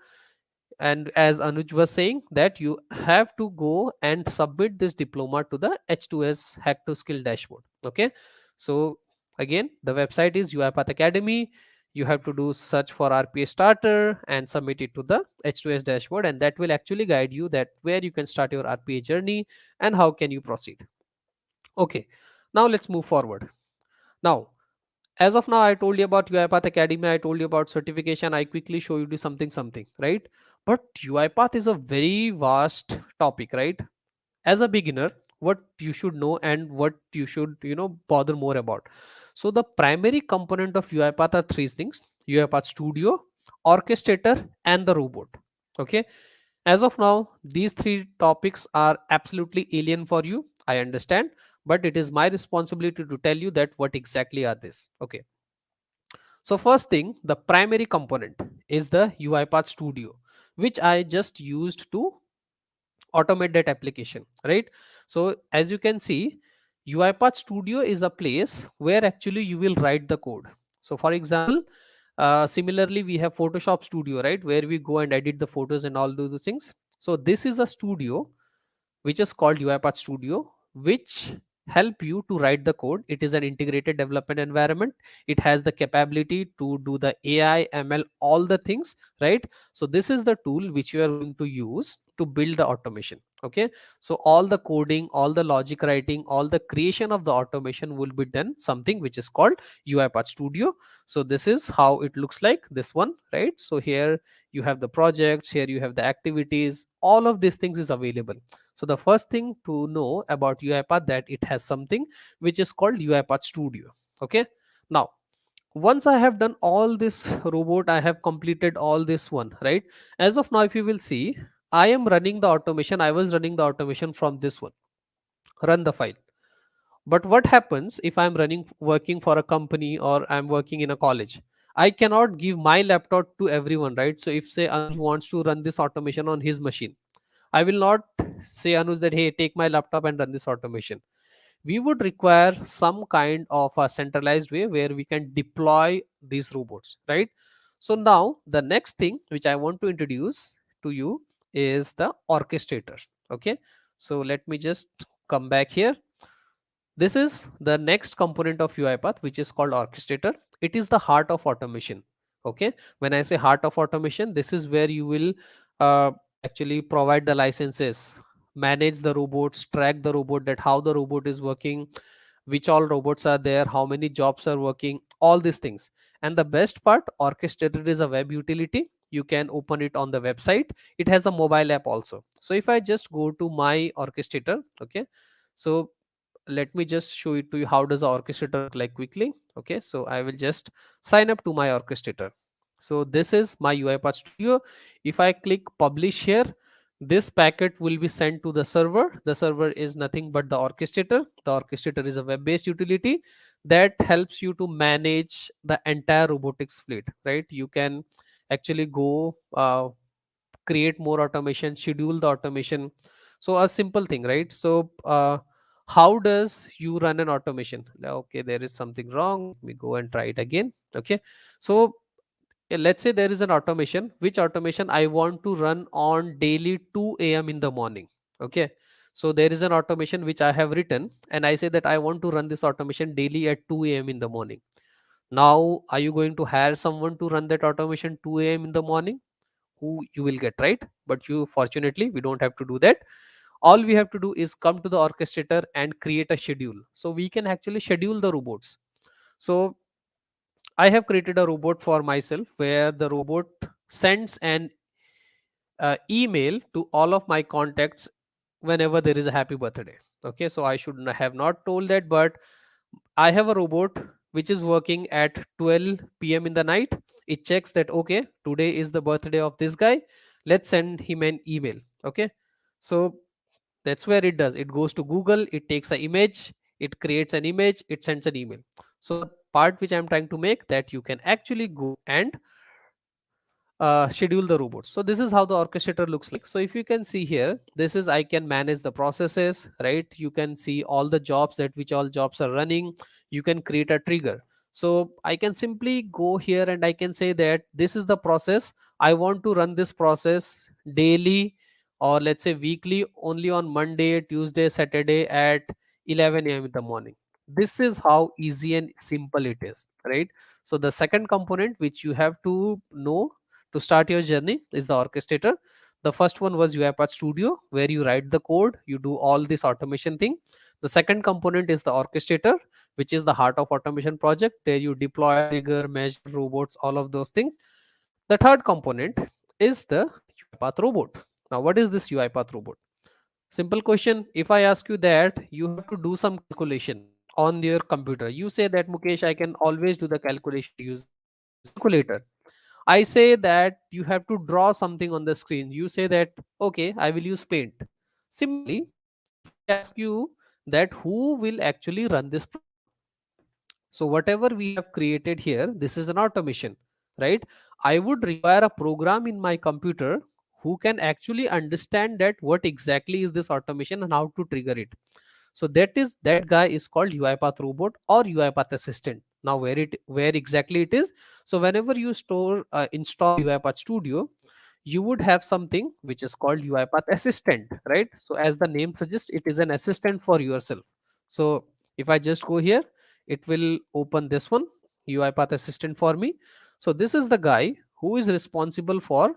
And as Anuj was saying, that you have to go and submit this diploma to the H2S Hack to Skill dashboard. Okay, so again the website is Uipath Academy. You have to do search for RPA Starter and submit it to the H2S dashboard, and that will actually guide you that where you can start your RPA journey and how can you proceed. Okay, now let's move forward. Now, as of now I told you about UiPath Academy, I told you about certification, I quickly show you something, right? But UiPath is a very vast topic, right? As a beginner, what you should know and what you should bother more about. So the primary component of UiPath are three things: UiPath Studio, Orchestrator, and the robot. Okay, as of now these three topics are absolutely alien for you, I understand, but it is my responsibility to tell you that what exactly are this. Okay, so first thing, the primary component is the UiPath Studio, which I just used to automate that application, right? So as you can see, UiPath Studio is a place where actually you will write the code. So for example, similarly we have Photoshop Studio, right, where we go and edit the photos and all those things. So this is a studio which is called UiPath Studio, which help you to write the code. It is an integrated development environment. It has the capability to do the AI, ML, all the things, right? So this is the tool which you are going to use to build the automation. Okay, so all the coding, all the logic writing, all the creation of the automation will be done something which is called UiPath Studio. So this is how it looks like, this one, right? So here you have the projects, here you have the activities, all of these things is available. So the first thing to know about UiPath, that it has something which is called UiPath Studio. Okay, now once I have done all this robot, I have completed all this one, right? As of now if you will see, I am running the automation, I was running the automation from this one, run the file. But what happens if I'm running, working for a company, or I'm working in a college? I cannot give my laptop to everyone, right? So if say Anuj wants to run this automation on his machine, I will not say Anuj that hey, take my laptop and run this automation. we would require some kind of a centralized way where we can deploy these robots, right? So now the next thing which I want to introduce to you is the orchestrator. Okay, so let me just come back here. This is the next component of UiPath, which is called Orchestrator. It is the heart of automation. Okay, when I say heart of automation, this is where you will actually provide the licenses, manage the robots, track the robot, that how the robot is working, which all robots are there, how many jobs are working, all these things. And the best part, Orchestrator is a web utility. You can open it on the website. It has a mobile app also. So if I just go to my Orchestrator, okay, so let me just show it to you how does the orchestrator look like quickly. Okay, so I will just sign up to my orchestrator. So this is my UiPath Studio. If I click publish here, this packet will be sent to the server. The server is nothing but the orchestrator. The orchestrator is a web-based utility that helps you to manage the entire robotics fleet, right? You can actually go create more automation, schedule the automation. So a simple thing, right? So how does you run an automation? Okay, there is something wrong, let me go and try it again. Okay, so let's say there is an automation, which automation I want to run on daily 2 a.m in the morning. Okay, so there is an automation which I have written, and I say that I want to run this automation daily at 2 a.m in the morning. Now are you going to hire someone to run that automation 2 a.m in the morning? Who you will get, right? But you, fortunately, we don't have to do that. All we have to do is come to the orchestrator and create a schedule, so we can actually schedule the robots. So I have created a robot for myself where the robot sends an email to all of my contacts whenever there is a happy birthday. Okay, so I should have not told that, but I have a robot which is working at 12 p.m in the night. It checks that okay, today is the birthday of this guy, let's send him an email. Okay, so that's where it does. It goes to Google, it takes an image, it creates an image, it sends an email. So the part which I'm trying to make, that you can actually go and schedule the robots. So this is how the orchestrator looks like. So if you can see here, this is, I can manage the processes, right? You can see all the jobs, that which all jobs are running. You can create a trigger. So I can simply go here and I can say that this is the process. I want to run this process daily, or let's say weekly, only on Monday, Tuesday, Saturday at 11 a.m in the morning. This is how easy and simple it is, right? So the second component which you have to know to start your journey is the orchestrator. The first one was UiPath Studio, where you write the code, you do all this automation thing. The second component is the orchestrator, which is the heart of automation project, where you deploy, trigger, measure robots, all of those things. The third component is the UiPath robot. Now, what is this UiPath robot? Simple question. If I ask you that you have to do some calculation on your computer, you say that Mukesh, I can always do the calculation using calculator. I say that you have to draw something on the screen. You say that, okay, I will use paint. Similarly, if I ask you that who will actually run this program, so whatever we have created here, this is an automation, right? I would require a program in my computer who can actually understand that what exactly is this automation and how to trigger it. So that guy is called UiPath robot or UiPath assistant. Now where exactly it is? So whenever you install UiPath Studio, you would have something which is called UiPath assistant, right? So as the name suggests, it is an assistant for yourself. So if I just go here, it will open this one, UiPath assistant for me. So this is the guy who is responsible for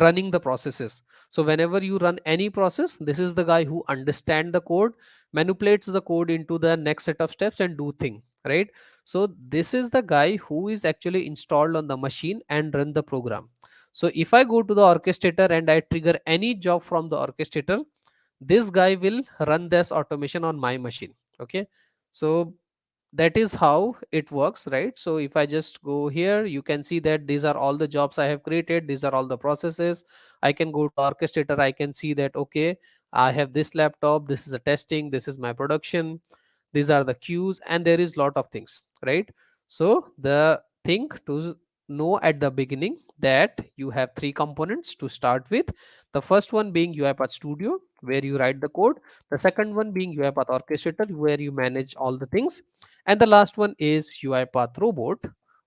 running the processes. So whenever you run any process, this is the guy who understand the code, manipulates the code into the next set of steps and do thing, right? So this is the guy who is actually installed on the machine and run the program. So if I go to the orchestrator and I trigger any job from the orchestrator, this guy will run this automation on my machine. Okay, so that is how it works, right? So if I just go here, you can see that these are all the jobs I have created, these are all the processes. I can go to orchestrator, I can see that okay, I have this laptop, this is a testing, this is my production, these are the queues, and there is lot of things, right? So the thing to know at the beginning that you have three components to start with. The first one being UiPath Studio, where you write the code. The second one being UiPath Orchestrator, where you manage all the things. And the last one is UiPath Robot,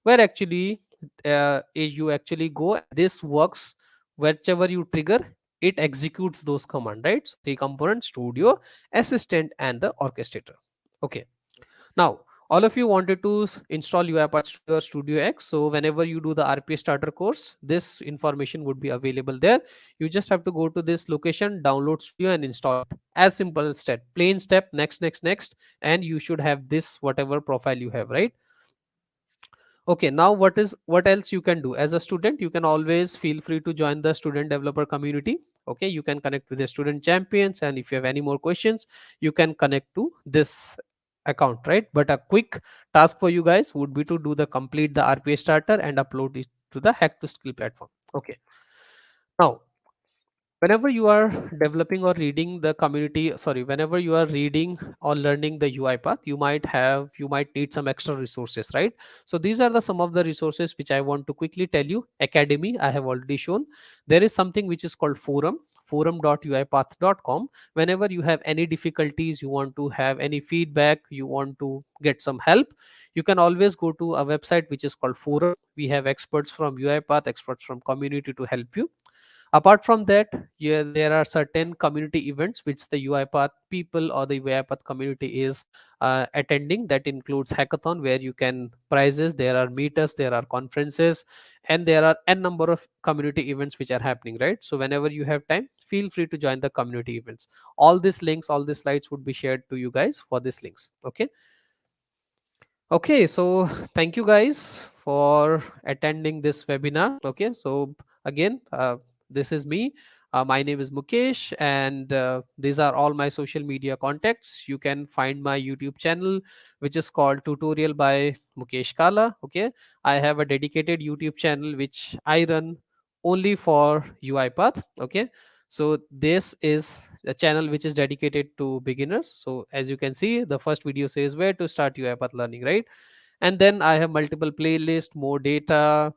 where actually you actually go and this works whichever you trigger, it executes those commands, right? So three components: Studio, Assistant, and the Orchestrator. Okay. Now, all of you wanted to install UiPath Studio or Studio X. So whenever you do the RPA Starter course, this information would be available there. You just have to go to this location, download Studio and install it. As simple as step, plain step, next, next, next, and you should have this whatever profile you have, right? Okay, now what else you can do as a student? You can always feel free to join the student developer community. Okay, you can connect with the student champions, and if you have any more questions, you can connect to this account, right? But a quick task for you guys would be to do the complete the RPA starter and upload it to the Hack to Skill platform. Okay, now whenever you are developing or reading the community, sorry, whenever you are reading or learning the UiPath, you might need some extra resources, right? So these are the some of the resources which I want to quickly tell you. Academy, I have already shown. There is something which is called forum.uipath.com. Whenever you have any difficulties, you want to have any feedback, you want to get some help, you can always go to a website which is called forum. We have experts from UiPath, experts from community to help you. Apart from that, yeah, there are certain community events which the UiPath people or the UiPath community is attending. That includes hackathon, where you can prizes. There are meetups, there are conferences, and there are n number of community events which are happening. Right. So whenever you have time, feel free to join the community events. All these links, all these slides would be shared to you guys for these links. Okay. Okay, so thank you guys for attending this webinar. Okay, so again, this is me. My name is Mukesh, and these are all my social media contacts. You can find my YouTube channel, which is called Tutorial by Mukesh Kala. Okay, I have a dedicated YouTube channel which I run only for UiPath. Okay, so this is a channel which is dedicated to beginners. So as you can see, the first video says where to start UiPath learning, right? And then I have multiple playlists, more data,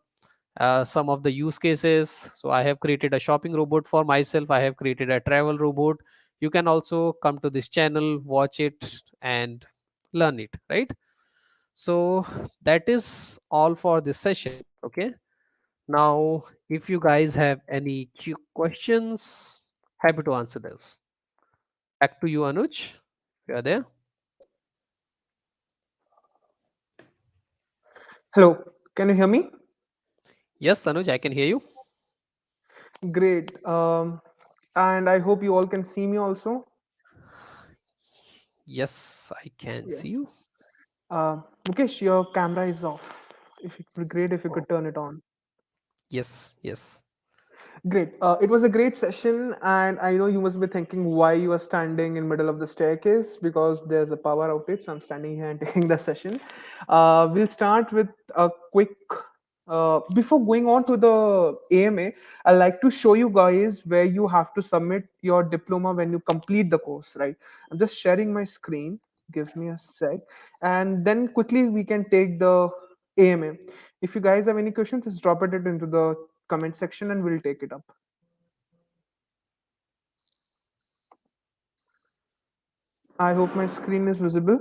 some of the use cases. So I have created a shopping robot for myself, I have created a travel robot. You can also come to this channel, watch it, and learn it, right? So that is all for this session. Okay, now if you guys have any questions, happy to answer those. Back to you, Anuj, if you are there. Hello, can you hear me? Yes, Anuj, I can hear you. Great. And I hope you all can see me also. Yes, I can see Yes. you. Mukesh, your camera is off. If it would be great if you Oh, could turn it on. yes, yes. Great. It was a great session, and I know you must be thinking why you are standing in middle of the staircase because there's a power outage. So I'm standing here and taking the session. We'll start with a quick. Before going on to the AMA, I'd like to show you guys where you have to submit your diploma when you complete the course. Right. I'm just sharing my screen. Give me a sec, and then quickly we can take the AMA. If you guys have any questions, just drop it into the comment section and we'll take it up. I hope my screen is visible.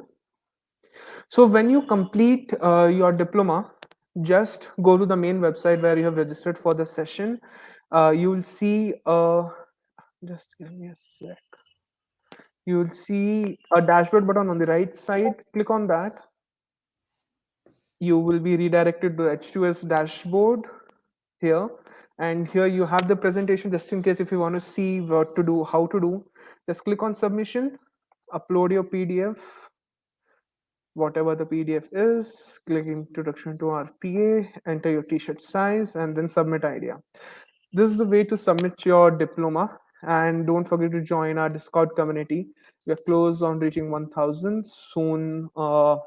So when you complete your diploma, just go to the main website where you have registered for the session. You will see, just give me a sec. You will see a dashboard button on the right side. Click on that. You will be redirected to H2S dashboard here. And here you have the presentation just in case if you want to see what to do, how to do. Just click on submission, upload your PDF, whatever the PDF is, click introduction to RPA, enter your t-shirt size, and then submit idea. This is the way to submit your diploma. And don't forget to join our Discord community. We are close on reaching 1,000 soon.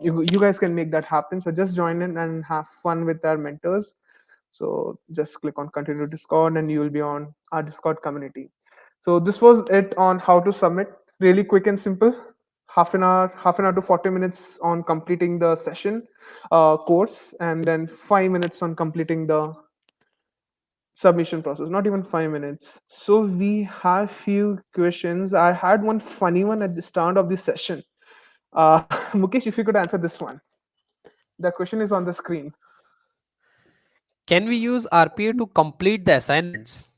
You guys can make that happen. So just join in and have fun with our mentors. So just click on continue Discord and you will be on our Discord community. So this was it on how to submit. Really quick and simple. half an hour to 40 minutes on completing the session course, and then 5 minutes on completing the submission process. Not even 5 minutes. So we have few questions. I had one funny one at the start of the session. Mukesh, if you could answer this one. The question is on the screen. Can we use RPA to complete the assignments?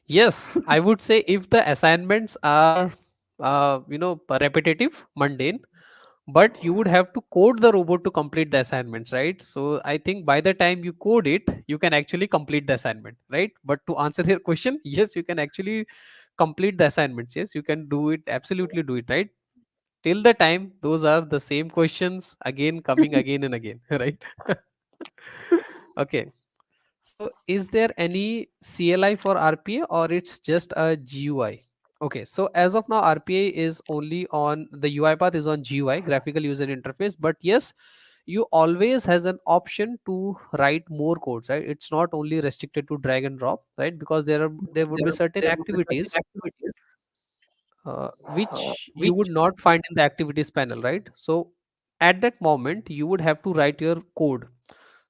Yes, I would say if the assignments are, repetitive, mundane, but you would have to code the robot to complete the assignments, right? So I think by the time you code it, you can actually complete the assignment, right? But to answer your question, yes, you can actually complete the assignments. Yes, you can do it, absolutely do it, right? Till the time those are the same questions again coming again and again, right? Okay. So is there any CLI for RPA or it's just a GUI? Okay, so as of now, RPA is only on the UI path is on GUI, graphical user interface. But yes, you always has an option to write more codes, right? It's not only restricted to drag and drop, right? Because there would be certain activities which you would not find in the activities panel, right? So at that moment, you would have to write your code.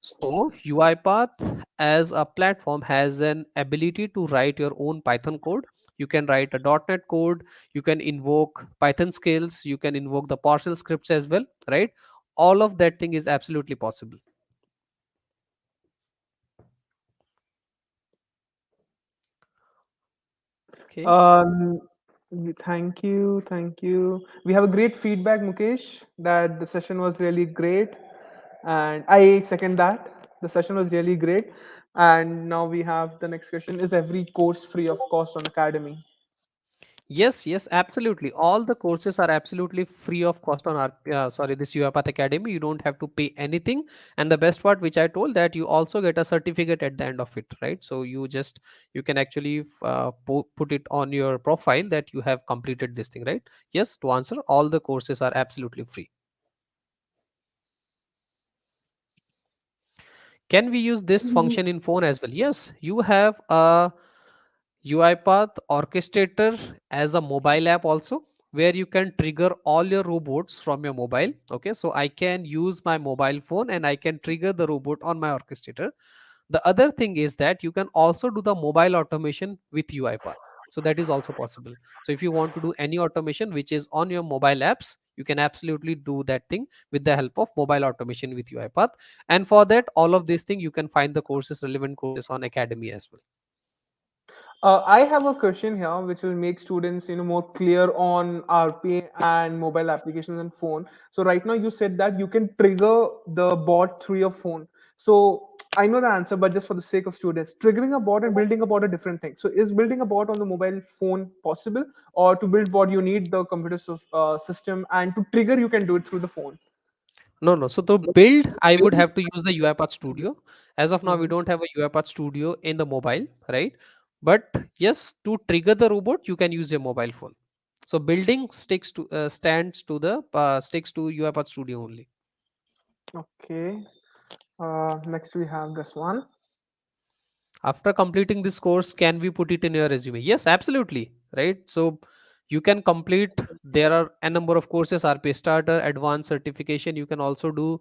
So UiPath as a platform has an ability to write your own Python code. You can write a .NET code. You can invoke Python skills. You can invoke the partial scripts as well, right? All of that thing is absolutely possible. Okay. Um, Thank you, thank you. We have a great feedback, Mukesh, that the session was really great, and I second that. The session was really great, and now we have the next question: is every course free of cost on Academy? Yes, yes, absolutely. All the courses are absolutely free of cost on our this Uipath Academy. You don't have to pay anything. And the best part, which I told, that you also get a certificate at the end of it, right? So you can actually put it on your profile that you have completed this thing, right? Yes, to answer, all the courses are absolutely free. Can we use this function in phone as well? Yes, you have a UiPath Orchestrator as a mobile app also, where you can trigger all your robots from your mobile. Okay, so I can use my mobile phone and I can trigger the robot on my orchestrator. The other thing is that you can also do the mobile automation with UiPath. So that is also possible. So if you want to do any automation which is on your mobile apps, you can absolutely do that thing with the help of mobile automation with UiPath. And for that, all of these things you can find the courses, relevant courses on Academy as well. I have a question here which will make students, more clear on RPA and mobile applications and phone. So right now you said that you can trigger the bot through your phone. So I know the answer, but just for the sake of students, triggering a bot and building a bot are different things. So is building a bot on the mobile phone possible, or to build bot you need the computer system, and to trigger you can do it through the phone? No, no. So to build, I would have to use the UiPath Studio. As of now, we Mhm. don't have a UiPath Studio in the mobile, right? But yes, to trigger the robot, you can use your mobile phone. So building sticks to UiPath Studio only. Okay. Next we have this one. After completing this course, can we put it in your resume? Yes, absolutely, right? So you can complete, there are a number of courses: RPA Starter, advanced certification. You can also do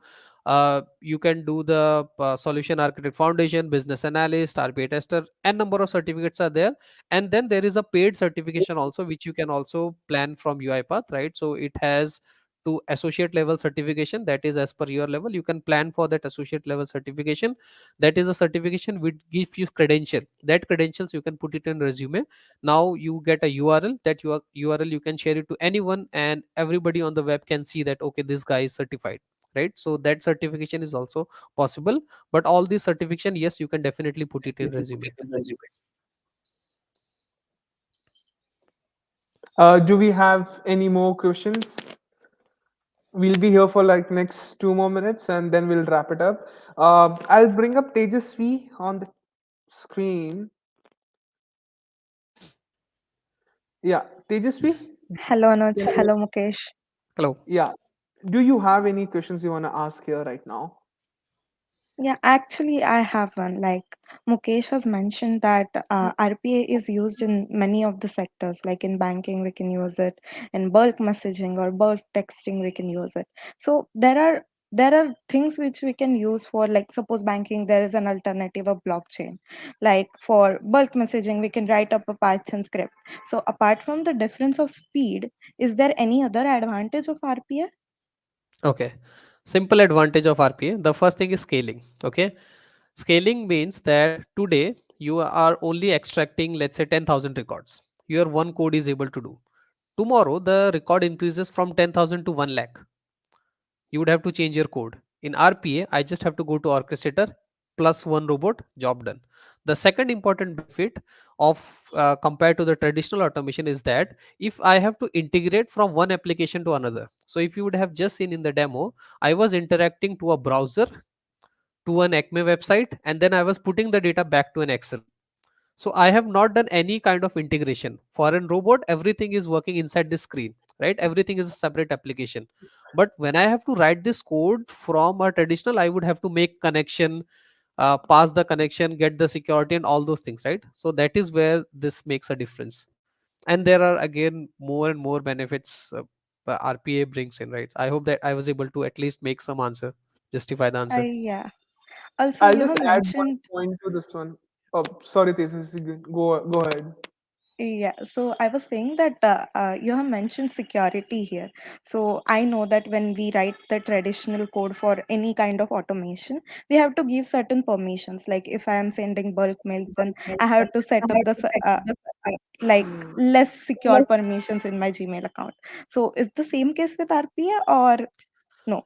you can do the solution architect foundation, business analyst, RPA tester, and number of certificates are there. And then there is a paid certification also, which you can also plan from UiPath, right? So it has to associate level certification, that is as per your level. You can plan for that associate level certification. That is a certification which gives you credential. That credentials you can put it in resume. Now you get a URL, that your URL you can share it to anyone, and everybody on the web can see that okay, this guy is certified, right? So that certification is also possible. But all these certification, yes, you can definitely put it in resume. Do we have any more questions? We'll be here for like next 2 more minutes, and then we'll wrap it up. I'll bring up Tejasvi on the screen. Yeah, Tejasvi. Hello, Anuj. Can you- Hello, Mukesh. Hello. Yeah. Do you have any questions you want to ask here right now? Yeah, actually, I have one. Like Mukesh has mentioned that RPA is used in many of the sectors. Like in banking, we can use it. In bulk messaging or bulk texting, we can use it. So there are things which we can use for, like, suppose banking, there is an alternative of blockchain. Like for bulk messaging, we can write up a Python script. So apart from the difference of speed, is there any other advantage of RPA? Okay. Simple advantage of RPA. The first thing is scaling. Okay. Scaling means that today you are only extracting, let's say, 10,000 records. Your one code is able to do. Tomorrow, the record increases from 10,000 to 1 lakh. You would have to change your code. In RPA, I just have to go to Orchestrator plus one robot, job done. The second important benefit of compared to the traditional automation is that if I have to integrate from one application to another, so if you would have just seen in the demo, I was interacting to a browser, to an Acme website, and then I was putting the data back to an Excel. So I have not done any kind of integration. For a robot, everything is working inside the screen, right? Everything is a separate application. But when I have to write this code from a traditional, I would have to make connection, pass the connection, get the security, and all those things, right? So that is where this makes a difference. And there are again more and more benefits RPA brings in, right? I hope that I was able to at least make some answer, justify the answer. Yeah. Also, I'll you just have add one mentioned. point to this one. Oh, sorry, Tejas, go ahead. Yeah, so I was saying that you have mentioned security here. So I know that when we write the traditional code for any kind of automation, we have to give certain permissions. Like if I am sending bulk mail, then I have to set up the like Hmm. less secure permissions in my Gmail account. So is the same case with RPA or no?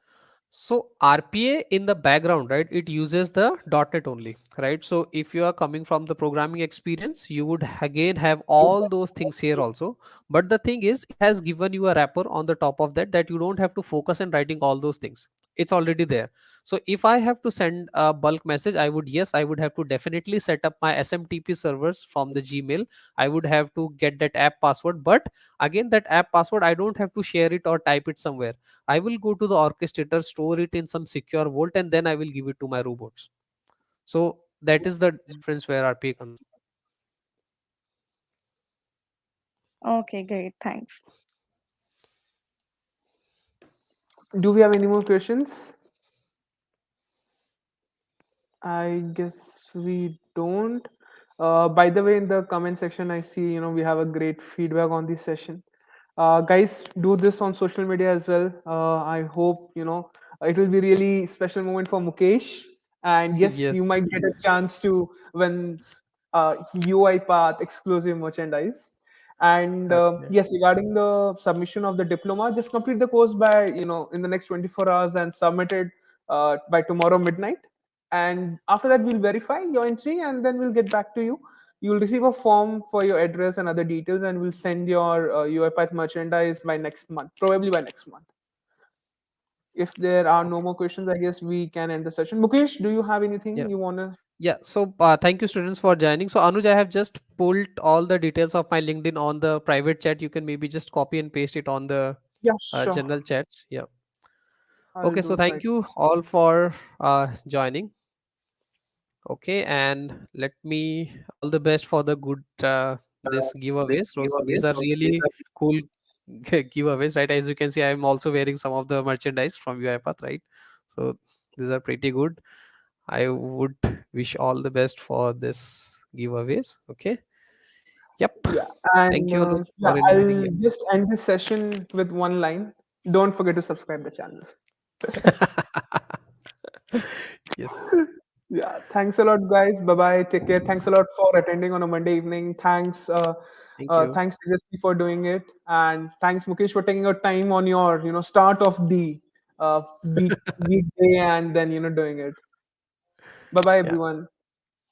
So RPA in the background, right? It uses the .NET only, right? So if you are coming from the programming experience, you would again have all those things here also. But the thing is, it has given you a wrapper on the top of that you don't have to focus on writing all those things. It's already there. So if I have to send a bulk message, I would have to definitely set up my SMTP servers from the Gmail. I would have to get that app password. But again, that app password, I don't have to share it or type it somewhere. I will go to the orchestrator, store it in some secure vault, and then I will give it to my robots. So that is the difference where RPA comes. Okay, great, thanks. Do we have any more questions? I guess we don't. By the way, in the comment section, I see we have a great feedback on this session. Guys, do this on social media as well. I hope it will be really special moment for Mukesh, and yes, Yes. you might get a chance to win Uipath exclusive merchandise. And Okay. yes, regarding the submission of the diploma, just complete the course by in the next 24 hours and submit it by tomorrow midnight, and after that we'll verify your entry and then we'll get back to you. You'll receive a form for your address and other details, and we'll send your UiPath merchandise by next month, probably by next month. If there are no Okay. more questions, I guess we can end the session. Mukesh, do you have anything Yeah. you want to? Yeah. So thank you, students, for joining. So Anuj, I have just pulled all the details of my LinkedIn on the private chat. You can maybe just copy and paste it on the Yeah, sure, general chats. Yeah. I'll Okay. do So it thank right. you all for joining. Okay, and let me all the best for the good this giveaways. So these are really cool giveaways, right? As you can see, I'm also wearing some of the merchandise from UiPath, right? So these are pretty good. I would wish all the best for this giveaways. Okay. Yep. Yeah, Thank and you, Anuj, yeah, for inviting. I'll just end this session with one line. Don't forget to subscribe the channel. Yeah. Yes. Yeah, thanks a lot, guys. Bye bye. Take care. Thanks a lot for attending on a Monday evening. Thank you. Thanks Tejas for doing it, and thanks Mukesh for taking your time on your start of the weekday and then doing it. Bye bye, Yeah. everyone.